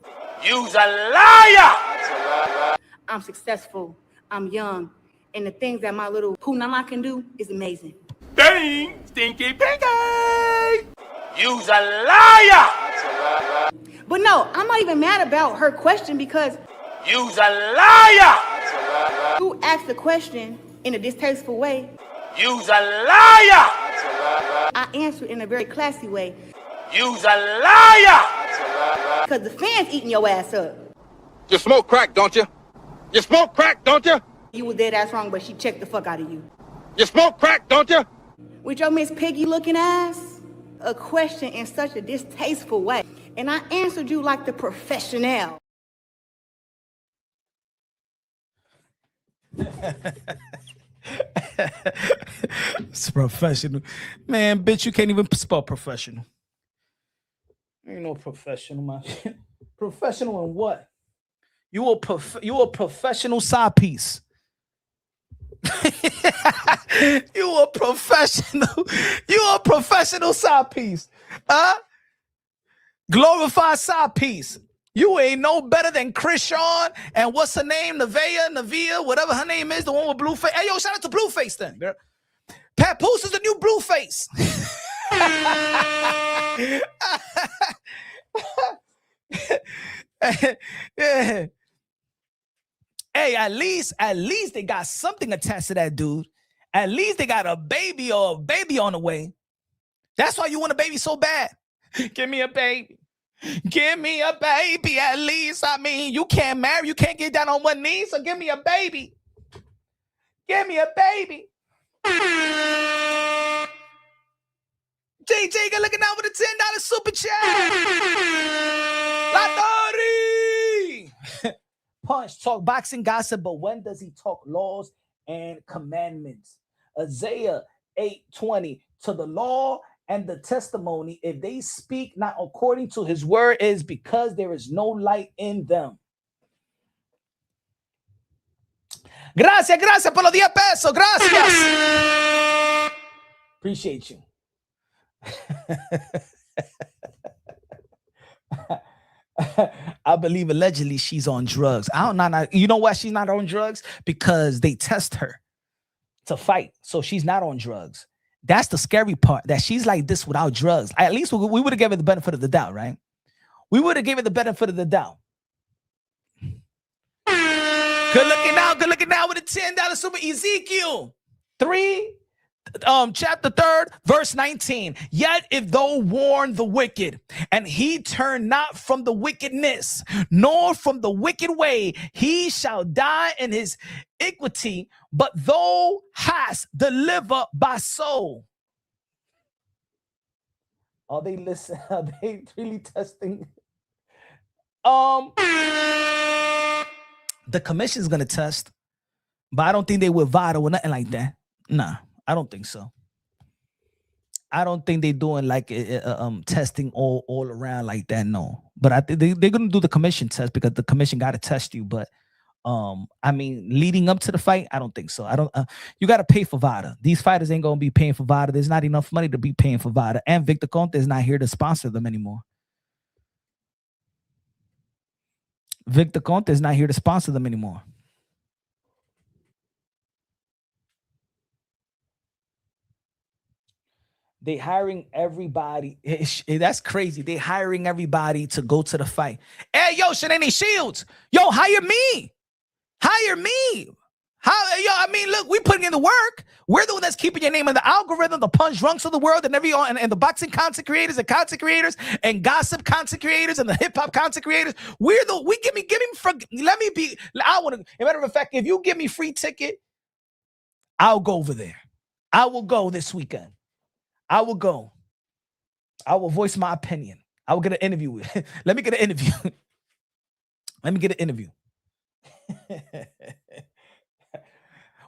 You's a liar! I'm successful. I'm young. And the things that my little Punana can do is amazing. Dang, stinky pinky! You's a liar! But no, I'm not even mad about her question because You's a liar! you asked the question in a distasteful way. You's a liar! I answered in a very classy way. You's a liar! Because the fans eating your ass up. You smoke crack, don't you? You smoke crack, don't you? You was dead ass wrong, but she checked the fuck out of you. You smoke crack, don't you? With your Miss Piggy looking ass, a question in such a distasteful way. And I answered you like the professional. It's professional. Man, bitch, you can't even spell professional. Ain't no professional, man. Professional in what? You a professional side piece. You a professional side piece. Glorified side piece. You ain't no better than Krishan and what's her name? Navia, whatever her name is, the one with Blueface. Hey, yo, shout out to Blueface then, girl. Papoose is the new Blueface. Yeah. Hey, at least they got something attached to that dude. At least they got a baby or a baby on the way. That's why you want a baby so bad. Give me a baby. Give me a baby at least. I mean, you can't marry. You can't get down on one knee. So give me a baby. Give me a baby. JJ looking out with a $10 super chat. Latori. Punch talk boxing gossip, but when does he talk laws and commandments? Isaiah 8:20, to the law and the testimony, if they speak not according to his word, is because there is no light in them. Gracias por los 10 pesos. Gracias. Appreciate you. I believe allegedly she's on drugs. I don't know. You know why she's not on drugs? Because they test her to fight. So she's not on drugs. That's the scary part, that she's like this without drugs. At least we would have given her the benefit of the doubt, right? We would have given her the benefit of the doubt. Good looking out with a $10 super. Ezekiel 3, chapter 3, verse 19. Yet if thou warn the wicked, and he turn not from the wickedness, nor from the wicked way, he shall die in his iniquity, but thou hast delivered by soul. Are they listening? Are they really testing? The commission's gonna test, but I don't think they would vital or nothing like that. Nah, I don't think so. I don't think they're doing like testing all around like that. No, but I think they're gonna do the commission test because the commission got to test you. But I mean, leading up to the fight, I don't think so. I don't. You got to pay for VADA. These fighters ain't gonna be paying for VADA. There's not enough money to be paying for VADA, and Victor Conte is not here to sponsor them anymore. Victor Conte is not here to sponsor them anymore. They hiring everybody. That's crazy. They hiring everybody to go to the fight. Hey, yo, Claressa Shields. Yo, hire me. Hire me. I mean, look, we putting in the work. We're the one that's keeping your name in the algorithm, the punch drunks of the world, and and the boxing content creators and content creators and gossip content creators and the hip hop content creators. Give me let me be. I want to. As a matter of fact, if you give me free ticket, I'll go over there. I will go this weekend. I will go. I will voice my opinion. I will get an interview. Let me get an interview. Let me get an interview.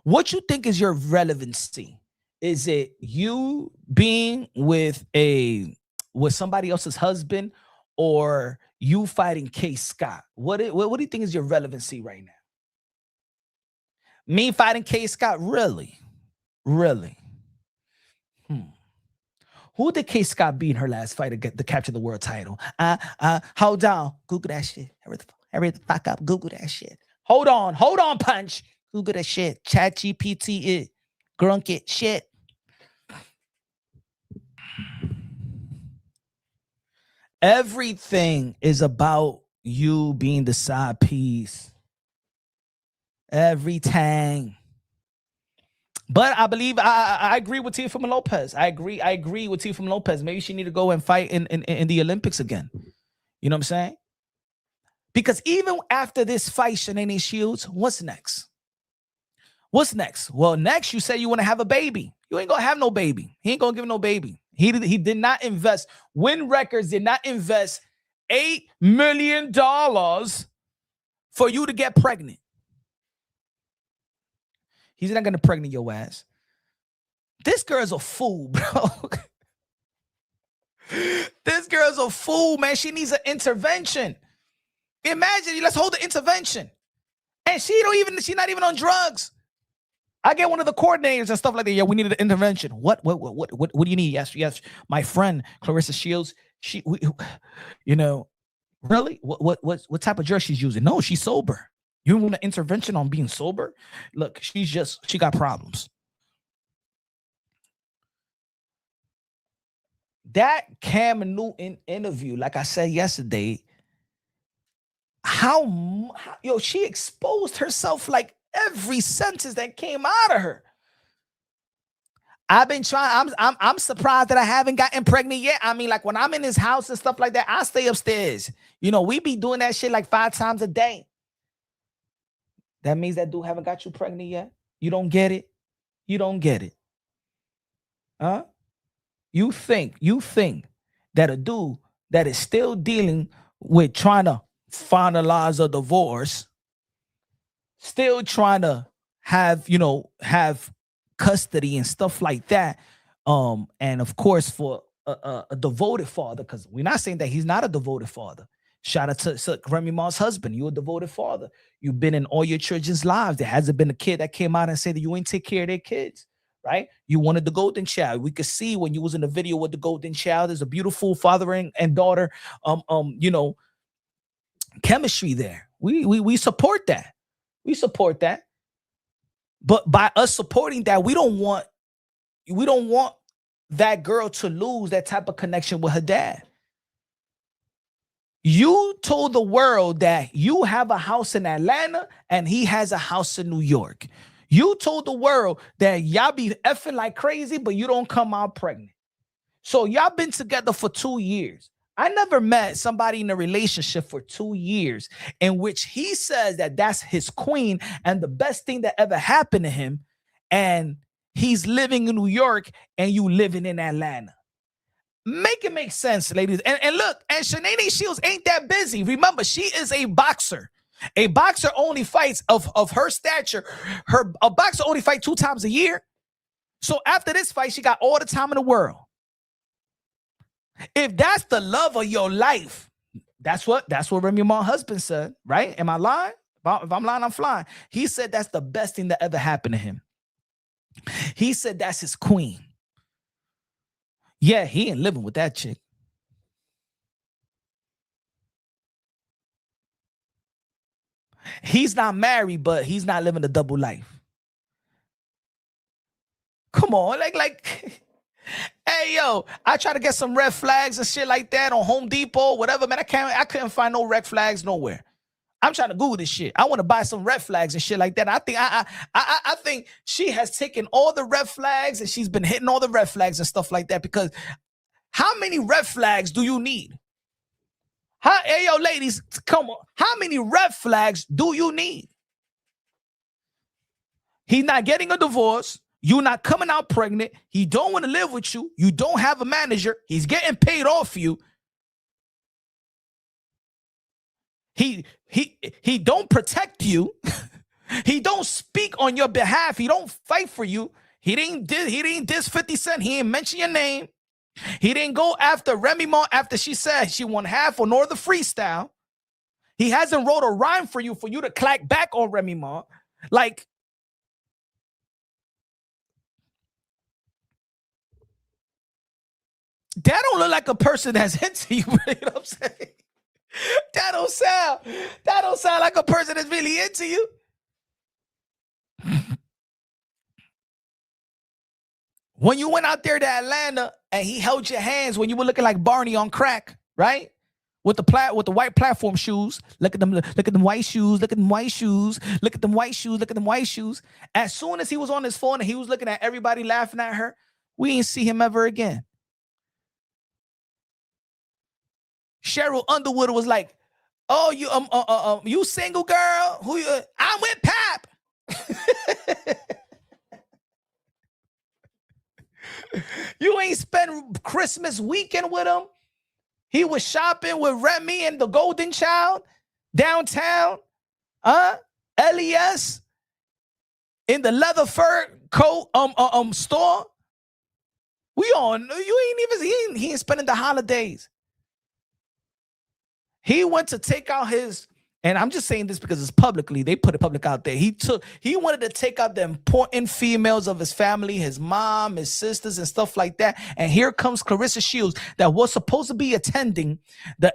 What you think is your relevancy? Is it you being with somebody else's husband, or you fighting K. Scott? What do you think is your relevancy right now? Me fighting K. Scott? Really? Who did K. Scott beat in her last fight to capture the world title? Hold on. Google that shit. Hurry the fuck up. Google that shit. Hold on, Punch. Google that shit. Chat GPT it. Grunk it. Shit. Everything is about you being the side piece. Everything. But I believe I agree with Teofimo Lopez. I agree with Teofimo Lopez. Maybe she need to go and fight in the Olympics again. You know what I'm saying? Because even after this fight, Claressa Shields, what's next? What's next? Well, next you say you want to have a baby. You ain't gonna have no baby. He ain't gonna give no baby. He did not invest. Win Records did not invest $8 million for you to get pregnant. He's not gonna pregnant your ass. This girl's a fool, bro. This girl's a fool, man. She needs an intervention. Imagine, let's hold the intervention. And she's not even on drugs. I get one of the coordinators and stuff like that. Yeah, we need an intervention. What do you need? Yes. My friend Claressa Shields. Really? What type of drug she's using? No, she's sober. You want an intervention on being sober? Look, she got problems. That Cam Newton interview, like I said yesterday, she exposed herself like every sentence that came out of her. I've been trying. I'm surprised that I haven't gotten pregnant yet. I mean, like when I'm in his house and stuff like that, I stay upstairs. We be doing that shit like 5 times a day. That means that dude haven't got you pregnant yet. You don't get it. You don't get it. Huh? You think that a dude that is still dealing with trying to finalize a divorce, still trying to have custody and stuff like that, and of course for a devoted father, because we're not saying that he's not a devoted father. Shout out to Remy Ma's husband. You're a devoted father. You've been in all your children's lives. There hasn't been a kid that came out and said that you ain't take care of their kids, right? You wanted the golden child. We could see when you was in the video with the golden child, there's a beautiful father and daughter, chemistry there. We support that. We support that. But by us supporting that, we don't want that girl to lose that type of connection with her dad. You told the world that you have a house in Atlanta and he has a house in New York. You told the world that y'all be effing like crazy, but you don't come out pregnant. So y'all been together for 2 years. I never met somebody in a relationship for 2 years in which he says that that's his queen and the best thing that ever happened to him, and he's living in New York and you living in Atlanta. Make it make sense, ladies. And look, and Claressa Shields ain't that busy. Remember, she is a boxer. A boxer only fights of her stature. A boxer only fights 2 times a year. So after this fight, she got all the time in the world. If that's the love of your life, that's what Remy Ma's husband said, right? Am I lying? If I'm lying, I'm flying. He said that's the best thing that ever happened to him. He said that's his queen. Yeah, he ain't living with that chick. He's not married, but he's not living a double life. Come on, like, hey, yo, I try to get some red flags and shit like that on Home Depot, whatever, man. I couldn't find no red flags nowhere. I'm trying to Google this shit. I want to buy some red flags and shit like that. I think she has taken all the red flags and she's been hitting all the red flags and stuff like that, because how many red flags do you need? Hey, yo, ladies, come on. How many red flags do you need? He's not getting a divorce. You're not coming out pregnant. He don't want to live with you. You don't have a manager. He's getting paid off you. He don't protect you. He don't speak on your behalf. He don't fight for you. He didn't diss 50 Cent. He ain't mention your name. He didn't go after Remy Ma after she said she won half or nor the freestyle. He hasn't wrote a rhyme for you to clack back on Remy Ma. Like, that don't look like a person that's into you. You know what I'm saying? That don't sound like a person that's really into you. When you went out there to Atlanta and he held your hands when you were looking like Barney on crack, right? With the white platform shoes. Look at them white shoes. Look at them white shoes. Look at them white shoes. Look at them white shoes. As soon as he was on his phone and he was looking at everybody laughing at her, we ain't see him ever again. Cheryl Underwood was like, "Oh, you single girl? Who you? I'm with Pap." You ain't spent Christmas weekend with him. He was shopping with Remy and the Golden Child downtown. LES in the leather fur coat store. We all know he ain't spending the holidays. He went to take out his, and I'm just saying this because it's publicly, they put it public out there. He wanted to take out the important females of his family, his mom, his sisters, and stuff like that. And here comes Claressa Shields that was supposed to be attending the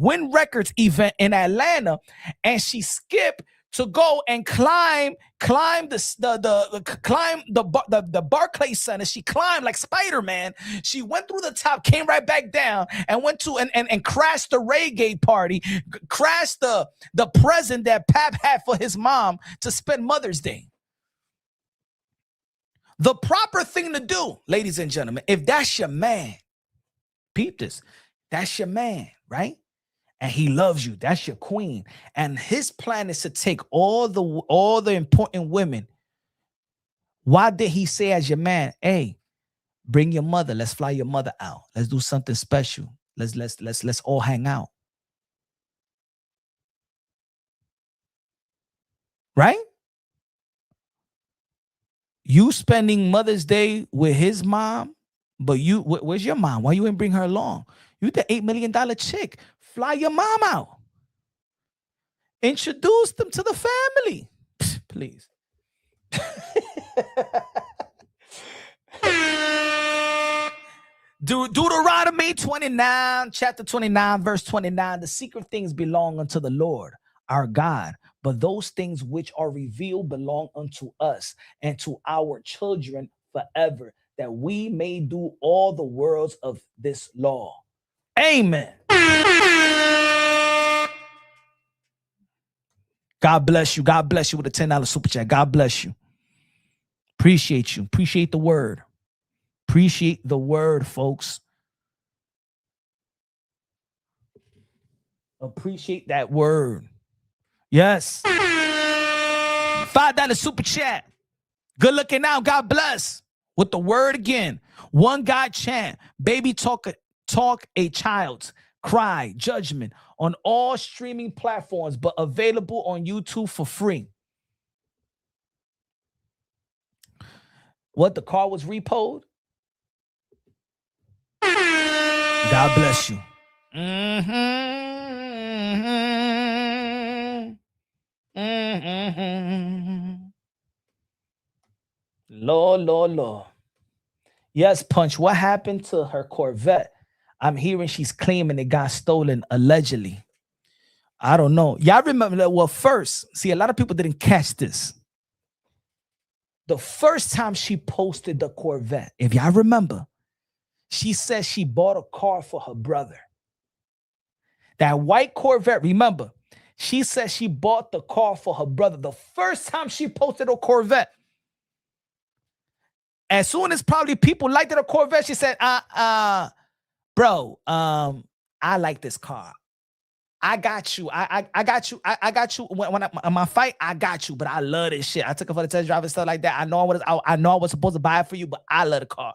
Win Records event in Atlanta, and she skipped to go and climb the Barclays Center. She climbed like Spider-Man. She went through the top, came right back down, and went to and crashed the reggae party, crashed the present that Pap had for his mom to spend Mother's Day. The proper thing to do, ladies and gentlemen, if that's your man, peep this, that's your man, right? And he loves you. That's your queen. And his plan is to take all the important women. Why did he say as your man, hey, bring your mother. Let's fly your mother out. Let's do something special. Let's all hang out. Right? You spending Mother's Day with his mom, but where's your mom? Why you ain't bring her along? You the $8 million chick. Fly your mom out. Introduce them to the family. Please. Deuteronomy 29, chapter 29, verse 29. The secret things belong unto the Lord, our God. But those things which are revealed belong unto us and to our children forever, that we may do all the words of this law. Amen. God bless you. God bless you with a $10 super chat. God bless you. Appreciate you. Appreciate the word. Appreciate the word, folks. Appreciate that word. Yes. $5 super chat. Good looking out. God bless. With the word again. One God chant. Baby talk a child's cry judgment on all streaming platforms, but available on YouTube for free. What, the car was repoed? God bless you. Lord. Yes, Punch. What happened to her Corvette? I'm hearing she's claiming it got stolen allegedly. I don't know. Y'all remember that? Well, first, see, a lot of people didn't catch this. The first time she posted the Corvette, if y'all remember, she said she bought a car for her brother. That white Corvette, remember, she said she bought the car for her brother. The first time she posted a Corvette. As soon as probably people liked her Corvette, she said, bro, I like this car. I got you. I got you. I got you. When my fight, I got you. But I love this shit. I took it for the test drive and stuff like that. I know I was supposed to buy it for you, but I love the car.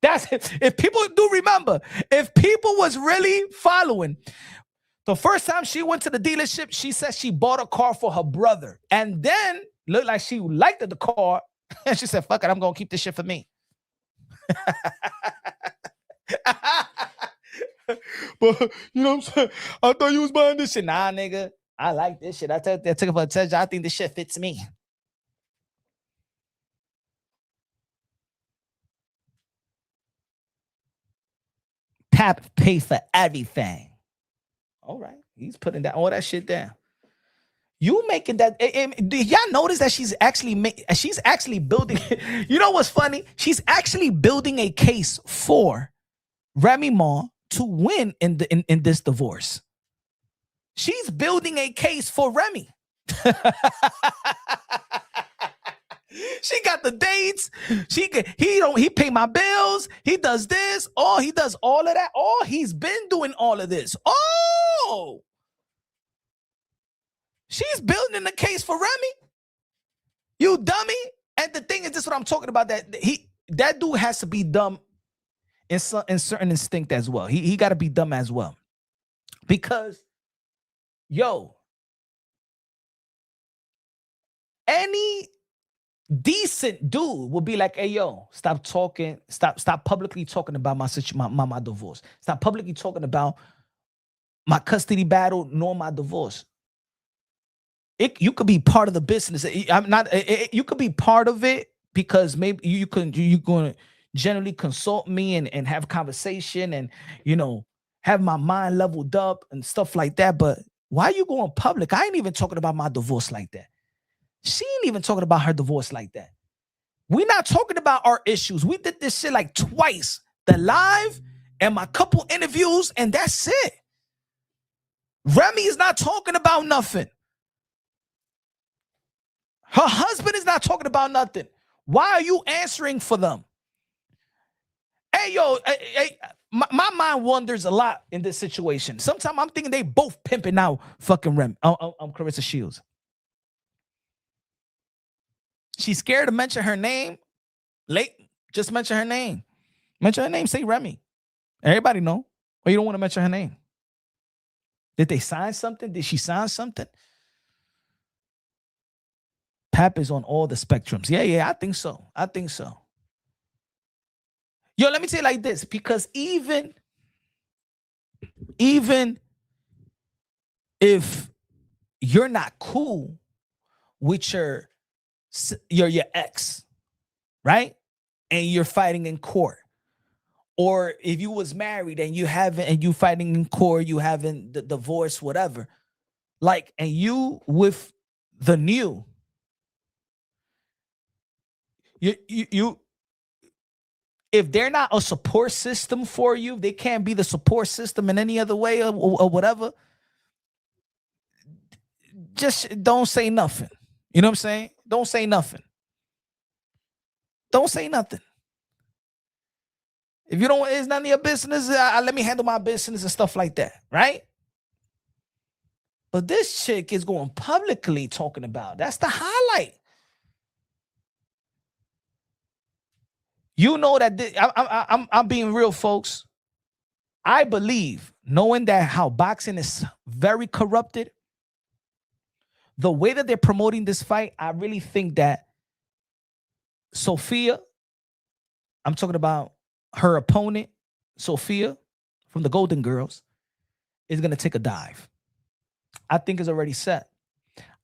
That's it. If people do remember, if people was really following, The first time she went to the dealership, she said she bought a car for her brother. And then looked like she liked the car. And she said, fuck it, I'm going to keep this shit for me. But, you know what I'm saying? I thought you was buying this shit. Nah, nigga. I like this shit. I took it for a test. I think this shit fits me. Pap pay for everything. All right. He's putting that all that shit down. You making that? Do y'all notice that she's actually building? You know what's funny? She's actually building a case for Remy Ma to win in this divorce. She's building a case for Remy. She got the dates. He pay my bills. He does this. Oh, he does all of that. Oh, he's been doing all of this. Oh. She's building a case for Remy. You dummy. And the thing is, this is what I'm talking about. That dude has to be dumb in certain instinct as well. He got to be dumb as well. Because, yo, any decent dude will be like, hey, yo, stop talking. Stop publicly talking about my divorce. Stop publicly talking about my custody battle nor my divorce. You could be part of the business. You could be part of it because maybe you're going to generally consult me and have conversation and, you know, have my mind leveled up and stuff like that. But why are you going public? I ain't even talking about my divorce like that. She ain't even talking about her divorce like that. We're not talking about our issues. We did this shit like twice. The live and my couple interviews, and that's it. Remy is not talking about nothing. Her husband is not talking about nothing. Why are you answering for them? Hey, yo, my mind wanders a lot in this situation. Sometimes I'm thinking they both pimping out fucking Claressa Shields. She's scared to mention her name. Just mention her name. Mention her name, say Remy. Everybody know. Or you don't want to mention her name. Did they sign something? Did she sign something? Pap is on all the spectrums. Yeah, I think so. Yo, let me tell you like this, because even if you're not cool with your ex, right? And you're fighting in court. Or if you was married and you fighting in court, you having the divorce, whatever. Like, and you with the new, you if they're not a support system for you, they can't be the support system in any other way or whatever. Just don't say nothing. You know what I'm saying? Don't say nothing. Don't say nothing. If you don't, it's none of your business. Let me handle my business and stuff like that, right? But this chick is going publicly talking about. That's the highlight. You know that I'm being real, folks. I believe, knowing that how boxing is very corrupted, the way that they're promoting this fight, I really think that Sophia, I'm talking about her opponent, Sophia from the Golden Girls, is going to take a dive. I think it's already set.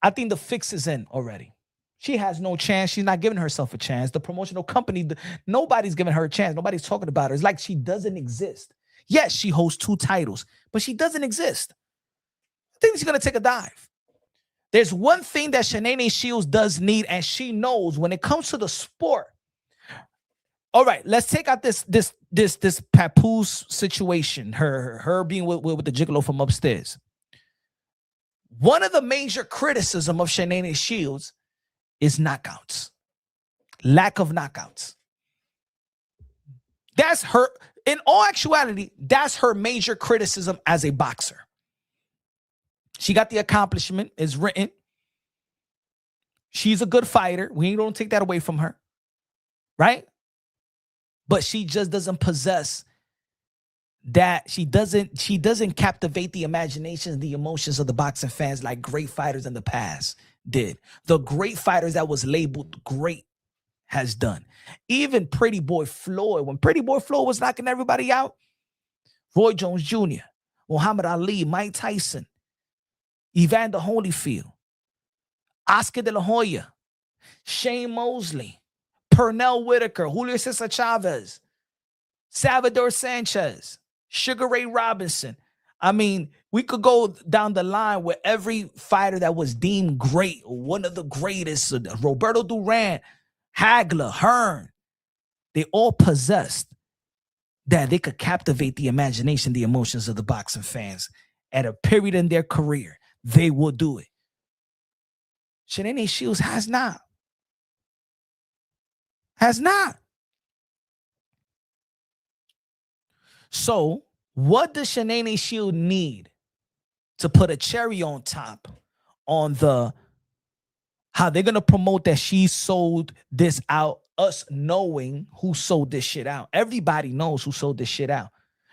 I think the fix is in already. She has no chance. She's not giving herself a chance. The promotional company, nobody's giving her a chance. Nobody's talking about her. It's like she doesn't exist. Yes, she holds 2 titles, but she doesn't exist. I think she's going to take a dive. There's one thing that Shanae Shields does need, and she knows when it comes to the sport. All right, let's take out this Papoose situation. Her being with the gigolo from upstairs. One of the major criticism of Shanae Shields is knockouts. Lack of knockouts. That's her, in all actuality, that's her major criticism as a boxer. She got the accomplishment, it's written. She's a good fighter. We ain't gonna take that away from her. Right? But she just doesn't possess that she doesn't captivate the imaginations, the emotions of the boxing fans like great fighters in the past did. The great fighters that was labeled great has done. Even Pretty Boy Floyd, when Pretty Boy Floyd was knocking everybody out, Roy Jones Jr., Muhammad Ali, Mike Tyson, Evander Holyfield, Oscar De La Hoya, Shane Mosley, Pernell Whitaker, Julio Cesar Chavez, Salvador Sanchez, Sugar Ray Robinson. I mean, we could go down the line with every fighter that was deemed great, one of the greatest, Roberto Duran, Hagler, Hearn. They all possessed that they could captivate the imagination, the emotions of the boxing fans at a period in their career. They will do it. Shanae Shields has not. Has not. So, what does Shanae Shields need to put a cherry on top on the how they're gonna promote that she sold this out? Us knowing who sold this shit out. Everybody knows who sold this shit out.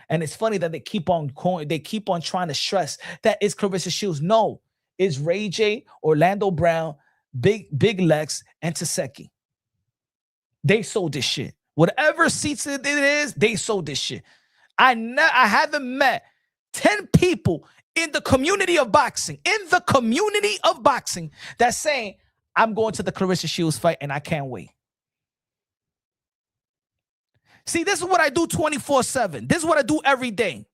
And it's funny that they keep on trying to stress that it's Claressa Shields. No, it's Ray J, Orlando Brown, Big Lex, and Taseki. They sold this shit. Whatever seats it is, they sold this shit. I haven't met 10 people in the community of boxing, that's saying, I'm going to the Claressa Shields fight and I can't wait. See, this is what I do 24/7. This is what I do every day.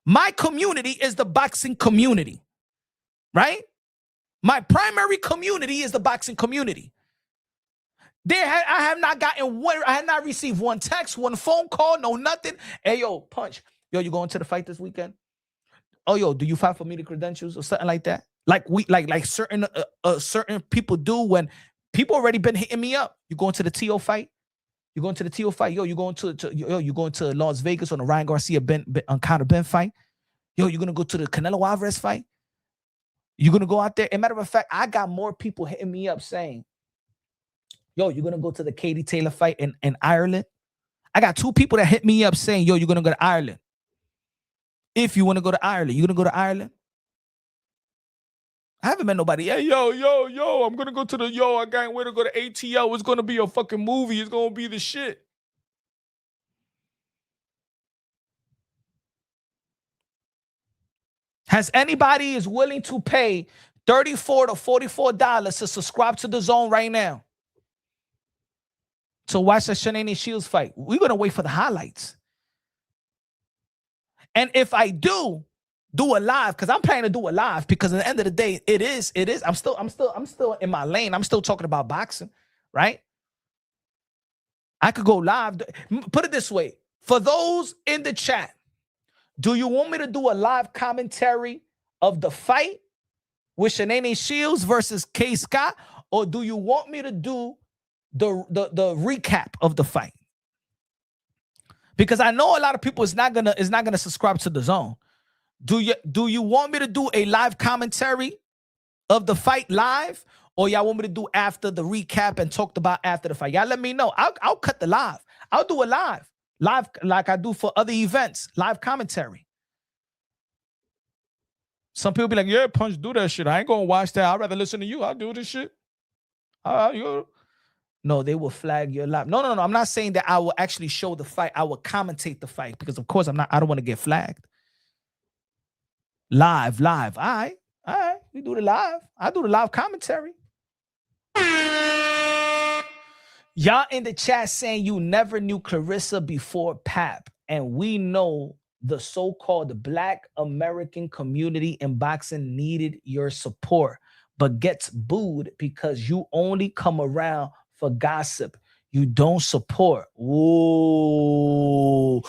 My community is the boxing community, right? My primary community is the boxing community. I have not received one text, one phone call, no nothing. Hey, yo, Punch. Yo, you going to the fight this weekend? Oh, yo, do you file for media credentials or something like that? Like certain people do when people already been hitting me up. You going to the TO fight? You going to the TO fight? Yo, you going to Las Vegas on the Ryan Garcia on Conor Ben fight? Yo, you gonna go to the Canelo Alvarez fight? You gonna go out there? As a matter of fact, I got more people hitting me up saying, yo, you're going to go to the Katie Taylor fight in Ireland? I got 2 people that hit me up saying, yo, you're going to go to Ireland. If you want to go to Ireland, you're going to go to Ireland? I haven't met nobody. Hey, yo, I'm going to go to I can't wait to go to ATL. It's going to be a fucking movie. It's going to be the shit. Has anybody is willing to pay $34 to $44 to subscribe to the Zone right now to watch the Shanae Shields fight? We're going to wait for the highlights. And if I do a live, because I'm planning to do a live, because at the end of the day, it is. I'm still in my lane. I'm still talking about boxing, right? I could go live. Put it this way. For those in the chat, do you want me to do a live commentary of the fight with Shanae Shields versus K. Scott, or do you want me to do the recap of the fight? Because I know a lot of people is not gonna subscribe to the Zone. Do you want me to do a live commentary of the fight live, or y'all want me to do after the recap and talked about after the fight? Y'all let me know. I'll cut the live. I'll do a live like I do for other events, live commentary. Some people be like, yeah, Punch, do that shit. I ain't gonna watch that. I'd rather listen to you. I'll do this shit. No, they will flag your live. No. I'm not saying that I will actually show the fight. I will commentate the fight, because of course I don't want to get flagged. Live. All right. We do the live. I do the live commentary. Y'all in the chat saying you never knew Claressa before Pap. And we know the so-called Black American community in boxing needed your support, but gets booed because you only come around for gossip. You don't support. Ooh,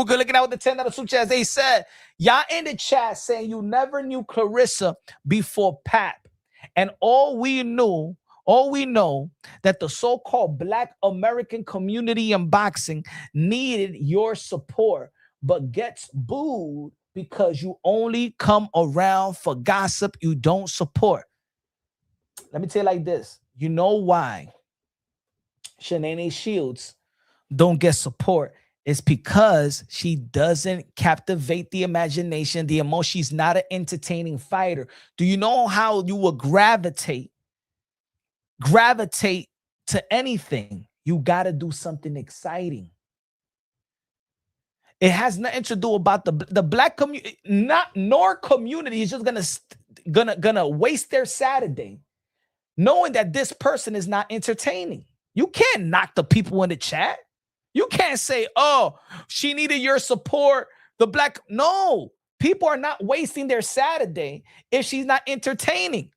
good looking out with the $10 super chat. They said, y'all in the chat saying you never knew Claressa before Pap. And all we know that the so-called Black American community in boxing needed your support, but gets booed because you only come around for gossip. You don't support. Let me tell you like this. You know why Shanae Shields don't get support It's because she doesn't captivate the imagination, the emotion. She's not an entertaining fighter. Do you know how you will gravitate to anything? You got to do something exciting. It has nothing to do about the black community, nor community is just gonna waste their Saturday knowing that this person is not entertaining. You can't knock the people in the chat. You can't say, oh, she needed your support. No, people are not wasting their Saturday if she's not entertaining.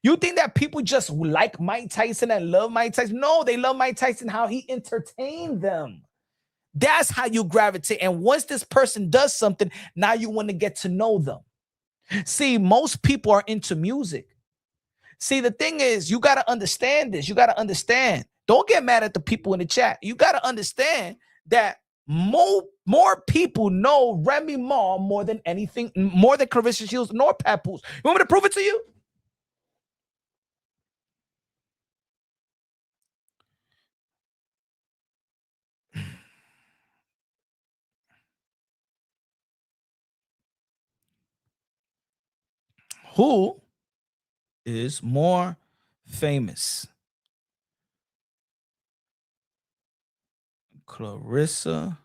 You think that people just like Mike Tyson and love Mike Tyson? No, they love Mike Tyson, how he entertained them. That's how you gravitate. And once this person does something, now you want to get to know them. See, most people are into music. See, the thing is, you got to understand this. You got to understand. Don't get mad at the people in the chat. You got to understand that more people know Remy Ma more than anything, more than Claressa Shields nor Papoose. You want me to prove it to you? Who is more famous? Claressa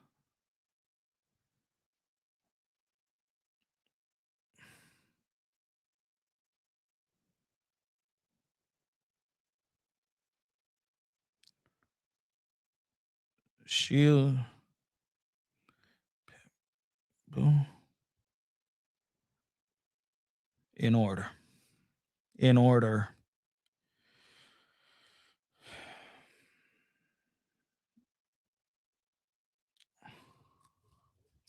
Shields. In order.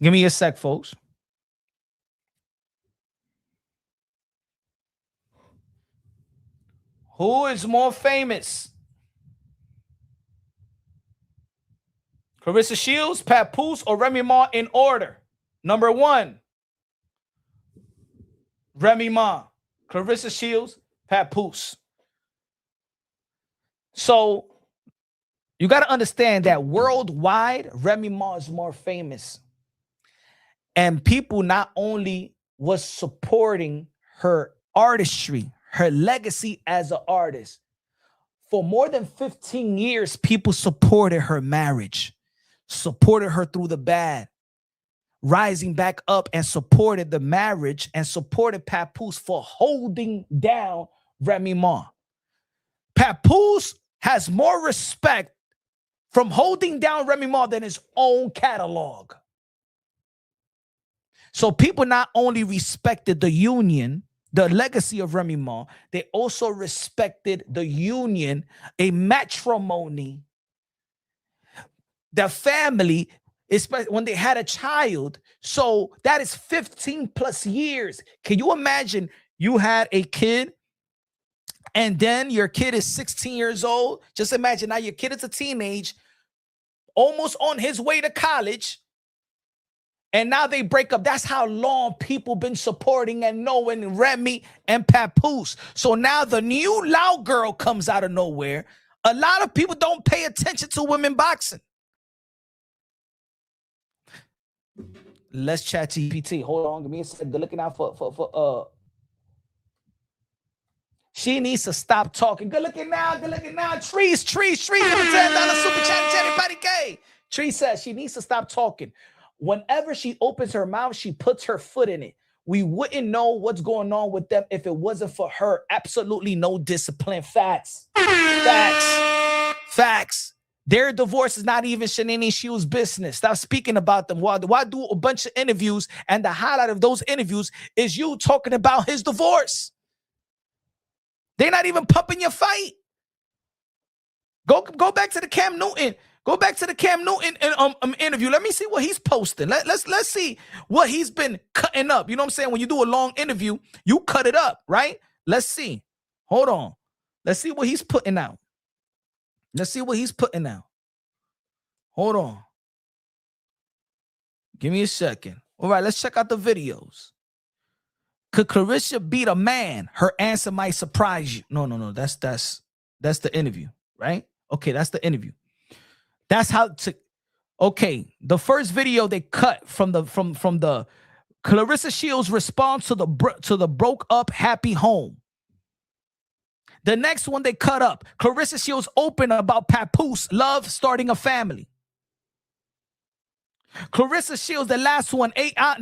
Give me a sec, folks. Who is more famous? Claressa Shields, Papoose, or Remy Ma in order? Number 1, Remy Ma. Claressa Shields, Papoose. So you got to understand that worldwide, Remy Ma is more famous. And people not only was supporting her artistry, her legacy as an artist. For more than 15 years, people supported her marriage, supported her through the bad, rising back up and supported the marriage and supported Papoose for holding down Remy Ma. Papoose has more respect from holding down Remy Ma than his own catalog. So people not only respected the union, the legacy of Remy Ma, they also respected the union, a matrimony, the family, especially when they had a child. So that is 15 plus years. Can you imagine you had a kid and then your kid is 16 years old? Just imagine now your kid is a teenage, almost on his way to college. And now they break up. That's how long people been supporting and knowing Remy and Papoose. So now the new loud girl comes out of nowhere. A lot of people don't pay attention to women boxing. Let's chat GPT. Hold on, give me a second. Good looking out for she needs to stop talking. Good looking now. Trees. $10 super chat, everybody. K. Tree says she needs to stop talking. Whenever she opens her mouth, she puts her foot in it. We wouldn't know what's going on with them if it wasn't for her. Absolutely no discipline. Facts. Their divorce is not even Shanini Shields' business. Stop speaking about them. Why do a bunch of interviews, and the highlight of those interviews is you talking about his divorce? They're not even pumping your fight. Go back to the Cam Newton. Go back to the Cam Newton interview. Let me see what he's posting. Let's see what he's been cutting up. You know what I'm saying? When you do a long interview, you cut it up, right? Let's see. Hold on. Let's see what he's putting out. Hold on. Give me a second. All right, let's check out the videos. Could Claressa beat a man? Her answer might surprise you. No. That's the interview, right? Okay, that's the interview. That's how to Okay, the first video they cut from the Claressa Shields' response to the broke up happy home. The next one they cut up. Claressa Shields open about Papoose love starting a family. Claressa Shields, the last one,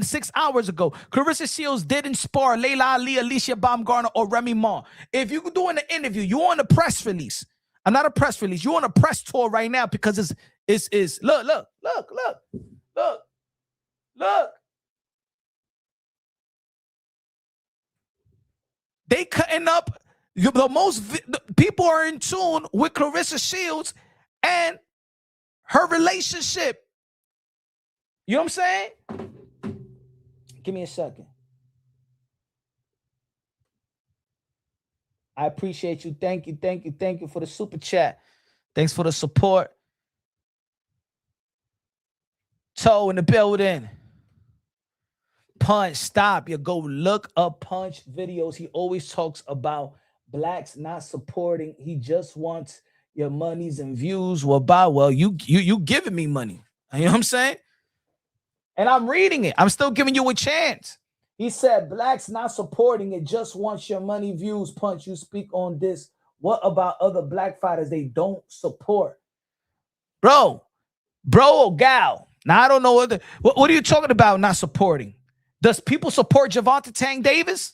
6 hours ago. Claressa Shields didn't spar Layla Ali, Alicia Baumgartner, or Remy Ma. If you're doing an interview, you want a press release. I'm not a press release. You want a press tour right now because it's look. They cutting up. The people are in tune with Claressa Shields and her relationship. You know what I'm saying? Give me a second. I appreciate you. Thank you for the super chat. Thanks for the support. Toe in the building. Punch, stop. You go look up Punch videos. He always talks about blacks not supporting. He just wants your monies and views. Well, you giving me money. You know what I'm saying? And I'm reading it. I'm still giving you a chance. He said, blacks not supporting it, just wants your money, views. Punch, you speak on this. What about other black fighters they don't support? Bro or gal. Now, I don't know what are you talking about not supporting? Does people support Gervonta Tank Davis?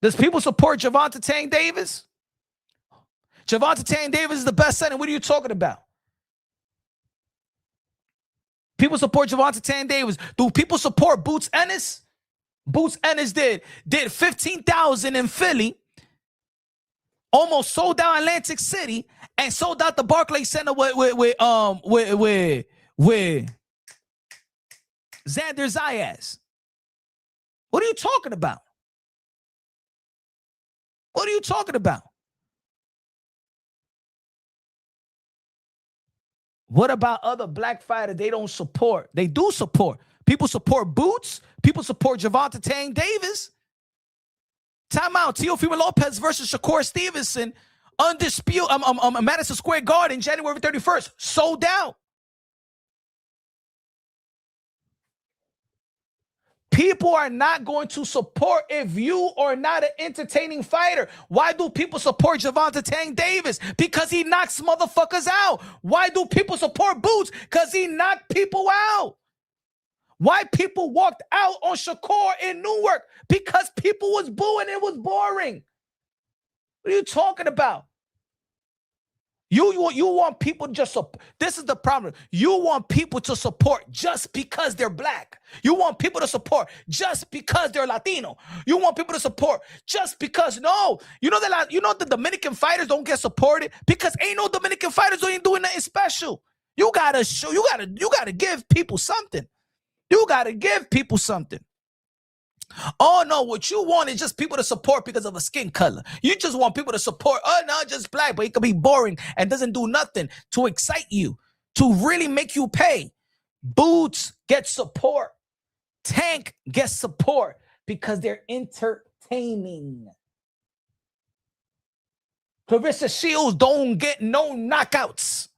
Does people support Gervonta Tank Davis? Gervonta Tank Davis is the best center. What are you talking about? People support Gervonta Tank Davis. Do people support Boots Ennis? Boots Ennis did 15,000 in Philly, almost sold out Atlantic City, and sold out the Barclays Center with Xander Zayas. What are you talking about? What are you talking about? What about other black fighters they don't support? They do support. People support Boots. People support Gervonta Tank Davis. Time out. Teofimo Lopez versus Shakur Stevenson. Undisputed. Madison Square Garden, January 31st. Sold out. People are not going to support if you are not an entertaining fighter. Why do people support Gervonta Tank Davis? Because he knocks motherfuckers out. Why do people support Boots? Because he knocked people out. Why people walked out on Shakur in Newark? Because people was booing. It was boring. What are you talking about? You want people just this is the problem. You want people to support just because they're black. You want people to support just because they're Latino. You want people to support just because the Dominican fighters don't get supported because ain't no Dominican fighters ain't doing nothing special. You gotta give people something. You gotta give people something. Oh, no, what you want is just people to support because of a skin color. You just want people to support, just black, but it could be boring and doesn't do nothing to excite you, to really make you pay. Boots get support. Tank gets support because they're entertaining. Claressa Shields don't get no knockouts.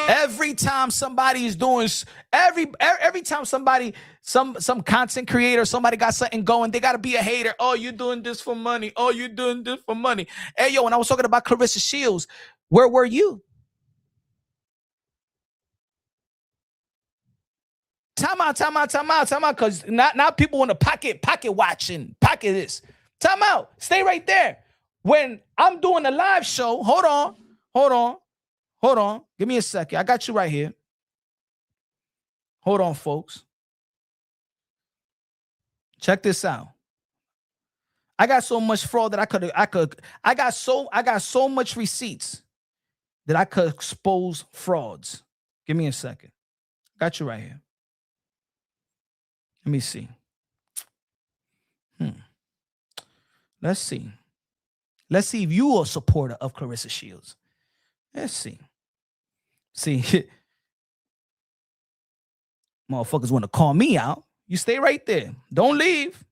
Every time somebody is doing every time somebody some content creator, somebody got something going, they gotta be a hater. Oh, you doing this for money. Oh, you doing this for money. Hey, yo, when I was talking about Claressa Shields, where were you? Time out, because now people want to pocket watching, pocket this. Time out. Stay right there. When I'm doing a live show, hold on. Give me a second. I got you right here. Hold on, folks. Check this out. I got so much fraud that I got so much receipts that I could expose frauds. Give me a second. Got you right here. Let me see. Let's see. Let's see if you are a supporter of Claressa Shields. Let's see. Motherfuckers want to call me out. You stay right there. Don't leave.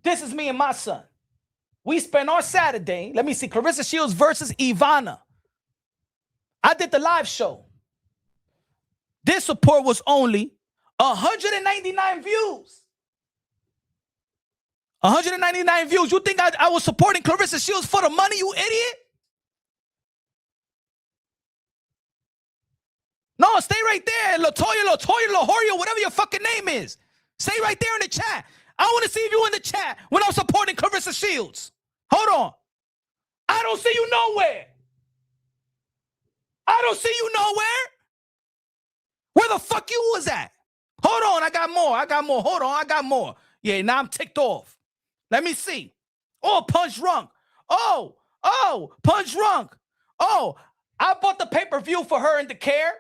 This is me and my son. We spent our Saturday, let me see, Claressa Shields versus Ivana. I did the live show. This support was only 199 views. 199 views. You think I was supporting Claressa Shields for the money, you idiot? No, stay right there. Latoya, LaHoria, whatever your fucking name is. Stay right there in the chat. I want to see you in the chat when I'm supporting Claressa Shields. Hold on. I don't see you nowhere. I don't see you nowhere. Where the fuck you was at? Hold on, I got more. Hold on, I got more. Yeah, now I'm ticked off. Let me see. Oh, Punch Drunk. Oh, Punch Drunk. Oh, I bought the pay-per-view for her in the Care.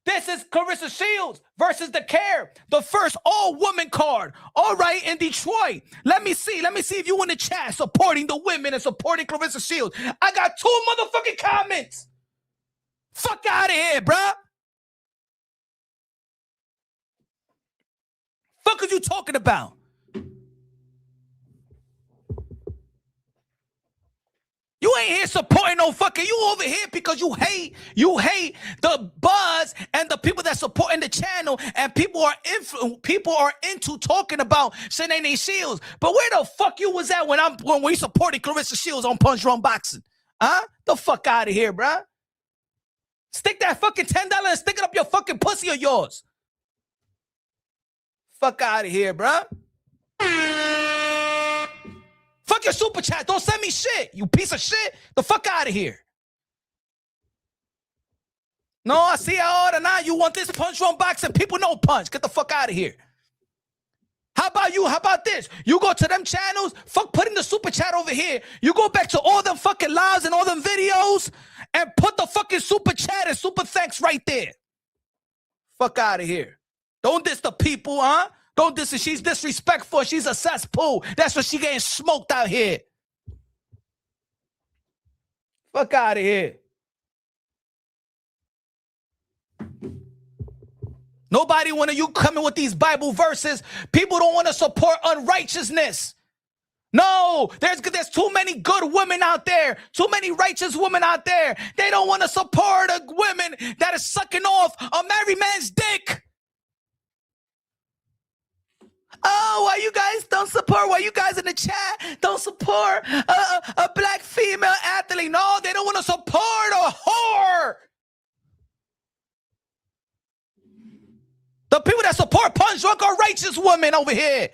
This is Claressa Shields versus the Care, the first all-woman card. All right, in Detroit. Let me see if you in the chat supporting the women and supporting Claressa Shields. I got 2 motherfucking comments. Fuck out of here, bruh. Fuck are you talking about? You ain't here supporting no fucking. You over here because you hate the buzz and the people that supporting the channel, and people are into talking about Shanae Shields. But where the fuck you was at when we supported Claressa Shields on Punch Drunk Boxing? Huh? The fuck out of here, bruh. Stick that fucking $10 and stick it up your fucking pussy of yours. Fuck out of here, bruh. Fuck your super chat. Don't send me shit, you piece of shit. The fuck out of here. No, I see how now you want this Punch Drunk Boxing. People know Punch. Get the fuck out of here. How about you? How about this? You go to them channels, fuck putting the super chat over here. You go back to all them fucking lives and all them videos and put the fucking super chat and super thanks right there. Fuck out of here. Don't diss the people, huh? Don't diss her. She's disrespectful. She's a cesspool. That's what she getting smoked out here. Fuck out of here. Nobody want you coming with these Bible verses. People don't want to support unrighteousness. No, there's too many good women out there. Too many righteous women out there. They don't want to support a woman that is sucking off a married man's dick. Oh, why you guys don't support? Why you guys in the chat don't support a black female athlete? No, they don't want to support a whore. The people that support Punch Drunk are righteous women over here.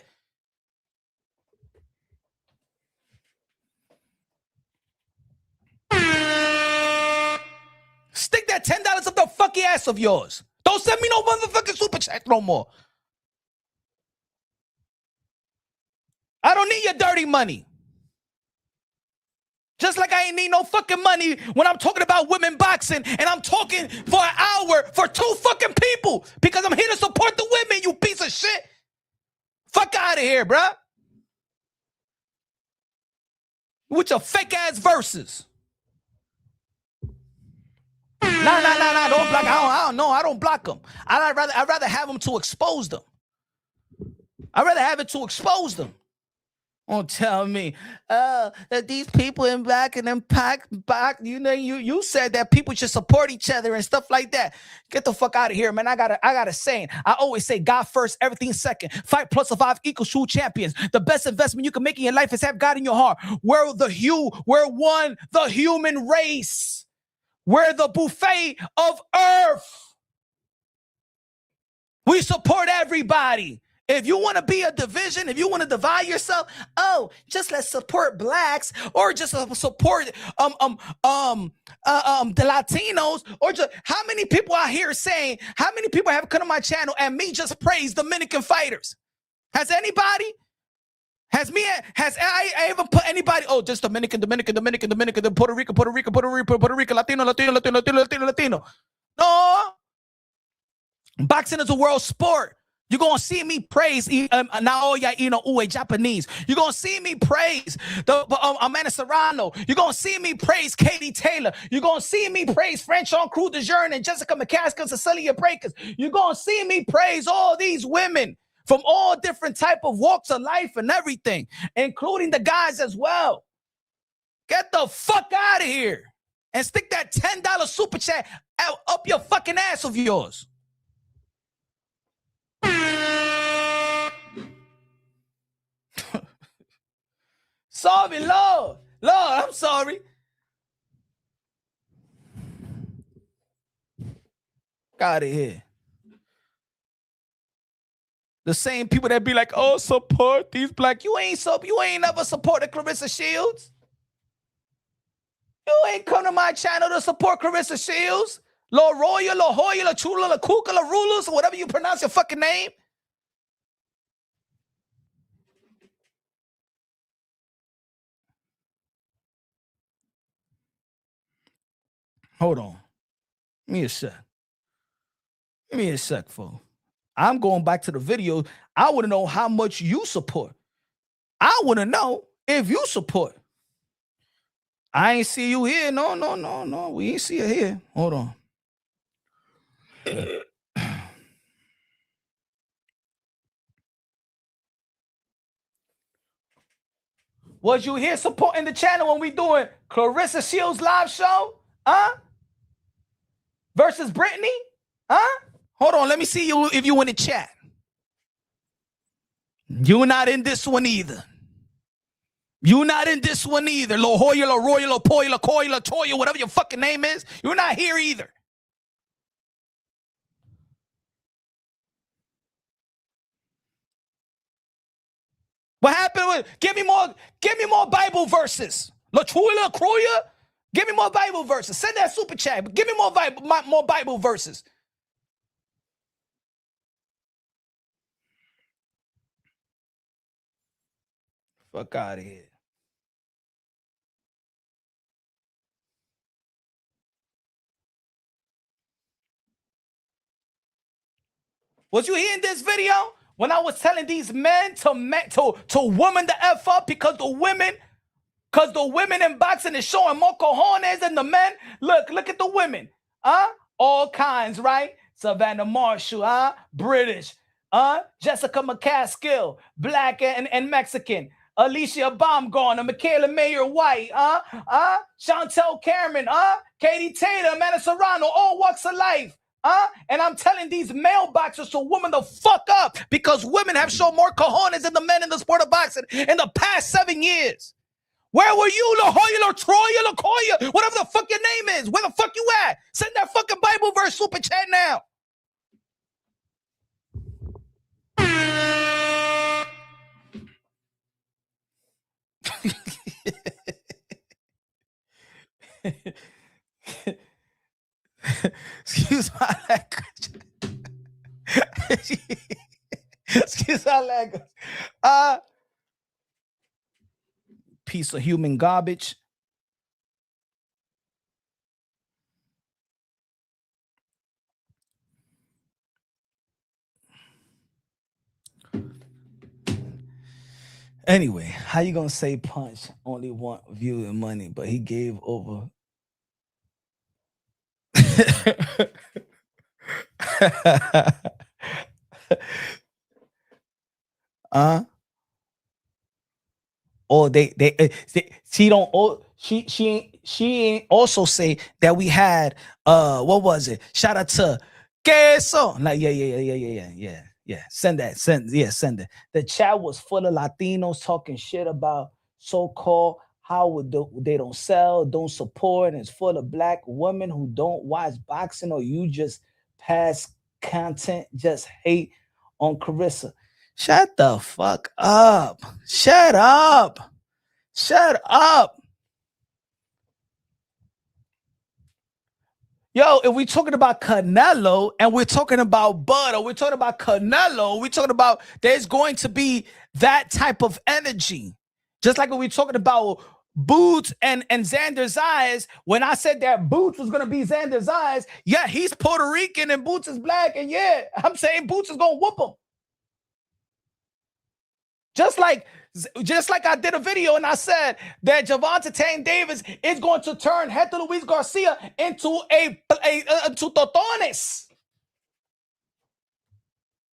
Stick that $10 up the fucking ass of yours. Don't send me no motherfucking super chat no more. I don't need your dirty money. Just like I ain't need no fucking money when I'm talking about women boxing and I'm talking for an hour for 2 fucking people because I'm here to support the women, you piece of shit. Fuck out of here, bruh. With your fake ass verses. Nah, don't block. I don't know. I don't block them. I'd rather have them to expose them. I'd rather have it to expose them. Don't tell me that these people in back and then back, you said that people should support each other and stuff like that. Get the fuck out of here, man. I got a saying. I always say God first, everything second. Fight plus survive equals true champions. The best investment you can make in your life is have God in your heart. We're the human race. We're the buffet of earth. We support everybody. If you want to be a division, if you want to divide yourself, just let's support blacks or just support the Latinos, or just how many people out here saying, how many people have come to my channel and me just praise Dominican fighters? Has anybody? Has I ever put anybody? Oh, just Dominican, Puerto Rico, Latino. No. Boxing is a world sport. You're going to see me praise Naoya Japanese. You're going to see me praise Amanda Serrano. You're going to see me praise Katie Taylor. You're going to see me praise Franchon Cruz de Jeune and Jessica McCaskill, Cecilia Breakers. You're going to see me praise all these women from all different type of walks of life and everything, including the guys as well. Get the fuck out of here and stick that $10 super chat up your fucking ass of yours. Sorry, Lord, I'm sorry. Out of here. The same people that be like, oh, support these black. You ain't never supported Claressa Shields. You ain't come to my channel to support Claressa Shields. La Roya, La Hoya, La Chula, La Kuka, La Rulus, or whatever you pronounce your fucking name. Hold on. Give me a sec, fool. I'm going back to the video. I want to know how much you support. I want to know if you support. I ain't see you here. No. We ain't see you here. Hold on. Was you here supporting the channel when we doing Claressa Shields live show? Versus Brittany? Hold on, let me see you if you in the chat. You're not in this one either. You're not in this one either. La Hoya, La Roya, La Poya, La Koya, La Toya, whatever your fucking name is. You're not here either. What happened with give me more Bible verses. La Troya, La Croya. Give me more Bible verses. Send that super chat, but give me more Bible verses. Fuck out of here. Was you hearing this video when I was telling these men to woman the F up because the women in boxing is showing more cojones than the men? Look at the women. All kinds, right? Savannah Marshall, British, Jessica McCaskill, black and Mexican. Alicia Baumgartner, Michaela Mayer White, Chantel Cameron, Katie Taylor, Amanda Serrano, all walks of life. And I'm telling these male boxers to woman the fuck up because women have shown more cojones than the men in the sport of boxing in the past 7 years. Where were you, La Hoya, La Troya, La Koya, whatever the fuck your name is? Where the fuck you at? Send that fucking Bible verse super chat now. Excuse my language. Excuse my language. Piece of human garbage. Anyway, how you gonna say Punch only want view and money, but he gave over? Or she ain't also say that we had what was it? Shout out to Queso. Like yeah. Send that. Send it. The chat was full of Latinos talking shit about so-called how they don't sell, don't support, and it's full of black women who don't watch boxing, or you just pass content, just hate on Claressa. Shut the fuck up. Shut up. Yo, if we're talking about Canelo and we're talking about Bud, or we're talking about Canelo, we're talking about there's going to be that type of energy. Just like when we're talking about Boots and Xander Zayas, when I said that Boots was going to be Xander Zayas, yeah, he's Puerto Rican and Boots is black, and yeah, I'm saying Boots is going to whoop him. Just like I did a video and I said that Gervonta Tank Davis is going to turn Hector Luis Garcia into to Totones.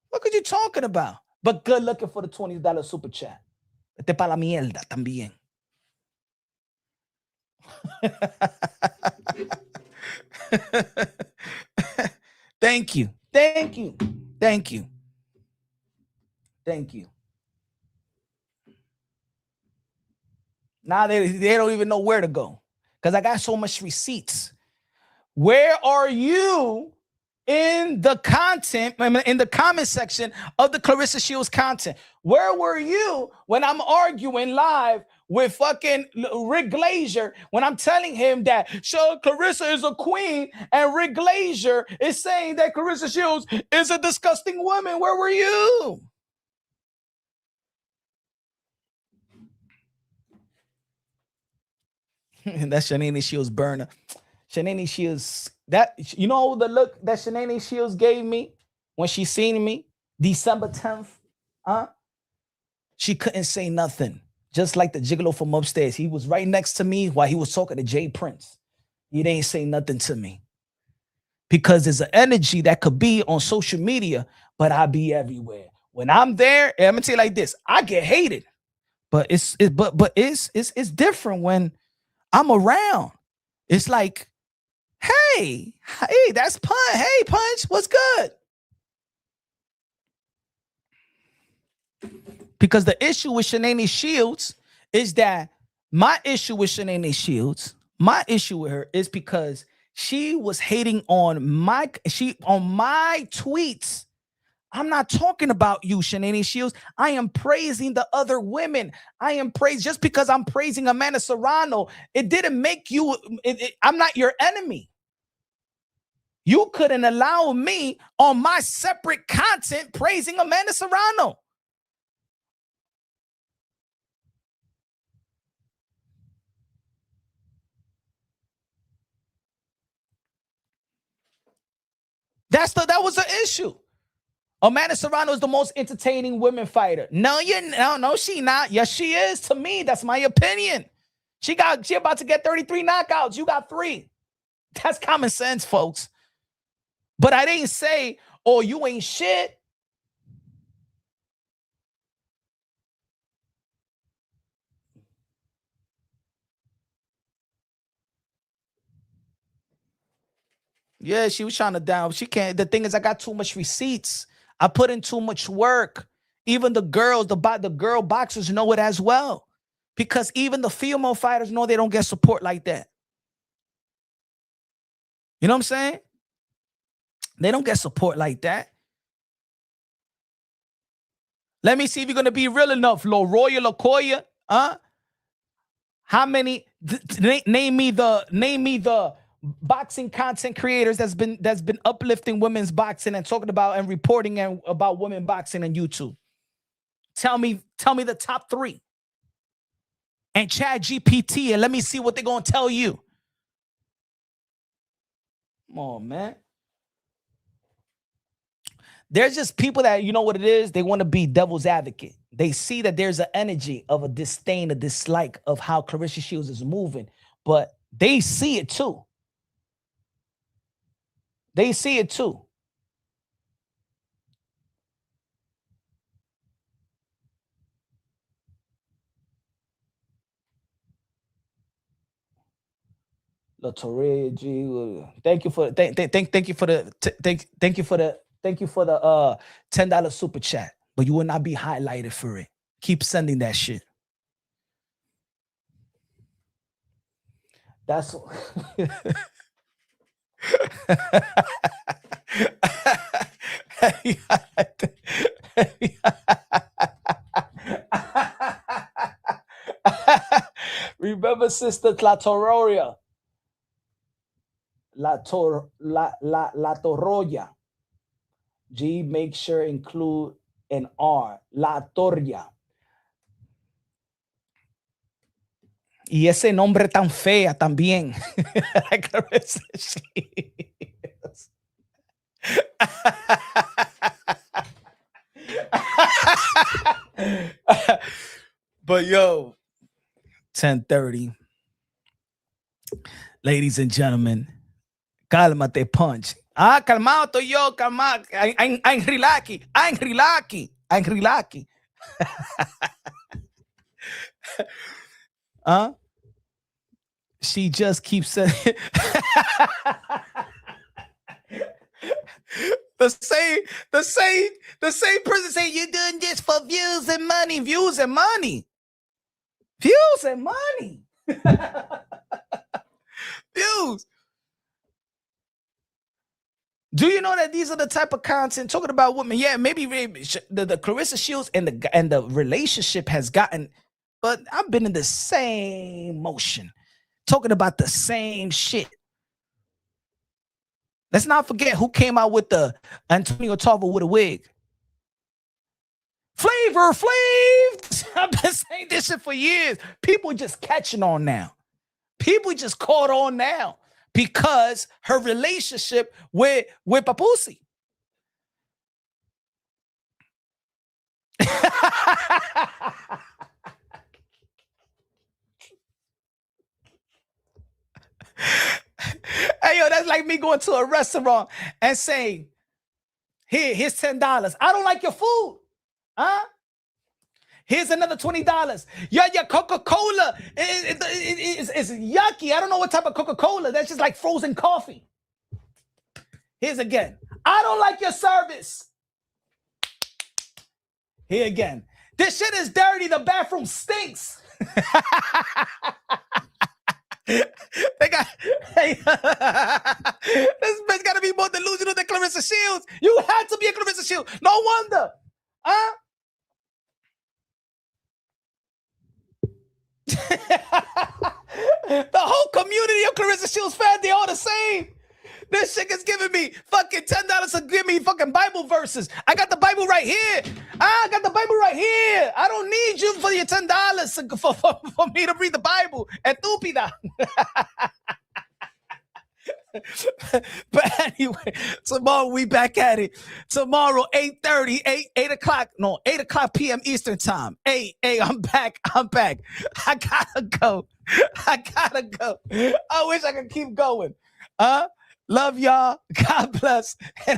What are you talking about? But good looking for the $20 super chat. Este para la mierda también. Thank you. Thank you. Thank you. Thank you. Now they don't even know where to go because I got so much receipts. Where are you in the content, in the comment section of the Claressa Shields content? Where were you when I'm arguing live with fucking Rick Glazier, when I'm telling him that Claressa is a queen and Rick Glazier is saying that Claressa Shields is a disgusting woman? Where were you? That's Shanae Shields burner. Shanae Shields, that, you know the look that Shanae Shields gave me when she seen me December 10th? She couldn't say nothing. Just like the gigolo from upstairs. He was right next to me while he was talking to Jay Prince. He didn't say nothing to me. Because there's an energy that could be on social media, but I be everywhere. When I'm there, I'm gonna tell you like this, I get hated. But it's different when I'm around. It's like, hey, that's Punch. Hey, Punch, what's good? Because the issue with Shanae Shields is that my issue with Shanae Shields, my issue with her is because she was hating on my tweets. I'm not talking about you, Shanae Shields. I am praising the other women. I am just because I'm praising Amanda Serrano, it didn't make you, I'm not your enemy. You couldn't allow me on my separate content praising Amanda Serrano. That was the issue. Amanda Serrano is the most entertaining women fighter. No, she not. Yes, she is. To me, that's my opinion. She about to get 33 knockouts. You got 3. That's common sense, folks. But I didn't say, oh, you ain't shit. Yeah, she was trying to down. She can't. The thing is, I got too much receipts. I put in too much work. Even the girls, the girl boxers know it as well. Because even the female fighters know they don't get support like that. You know what I'm saying? They don't get support like that. Let me see if you're going to be real enough, Roya Lakoya. How many? Name me the boxing content creators that's been uplifting women's boxing and talking about and reporting about women boxing on YouTube. Tell me the top 3. And Chat GPT, and let me see what they're gonna tell you. Come on, man. There's just people that, you know what it is? They want to be devil's advocate. They see that there's an energy of a disdain, a dislike of how Claressa Shields is moving, but they see it too. They see it too. La Torre G, thank you for the $10 super chat, but you will not be highlighted for it. Keep sending that shit. That's remember Sister Tlatororia. La Torroya. G, make sure include an R. La Torria. Y ese nombre tan fea también. But yo, 10:30. Ladies and gentlemen, cálmate, Punch. Calmado estoy yo, calmado. I'm relaxy. Angrilaki. She just keeps saying the same person saying you're doing this for views and money. Views. Do you know that these are the type of content talking about women? Yeah, maybe the Claressa Shields and the relationship has gotten, but I've been in the same motion, talking about the same shit. Let's not forget who came out with the Antonio Tarver with a wig. Flavor Flav. I've been saying this shit for years. People just catching on now. People just caught on now because her relationship with Papusi. Hey, yo, that's like me going to a restaurant and saying, here's $10. I don't like your food. Huh? Here's another $20. Yeah, your Coca-Cola is yucky. I don't know what type of Coca-Cola. That's just like frozen coffee. Here's again. I don't like your service. Here again. This shit is dirty. The bathroom stinks. They got this bitch got to be more delusional than Claressa Shields. You had to be a Claressa Shields. No wonder. Huh? The whole community of Claressa Shields fans, they all the same. This chick is giving me fucking $10 to give me fucking Bible verses. I got the Bible right here. I got the Bible right here. I don't need you for your $10 for me to read the Bible. Estúpida. But anyway, tomorrow we back at it. Tomorrow, 8:30, 8 o'clock p.m. Eastern time. Hey, I'm back. I gotta go. I wish I could keep going. Love y'all. God bless. And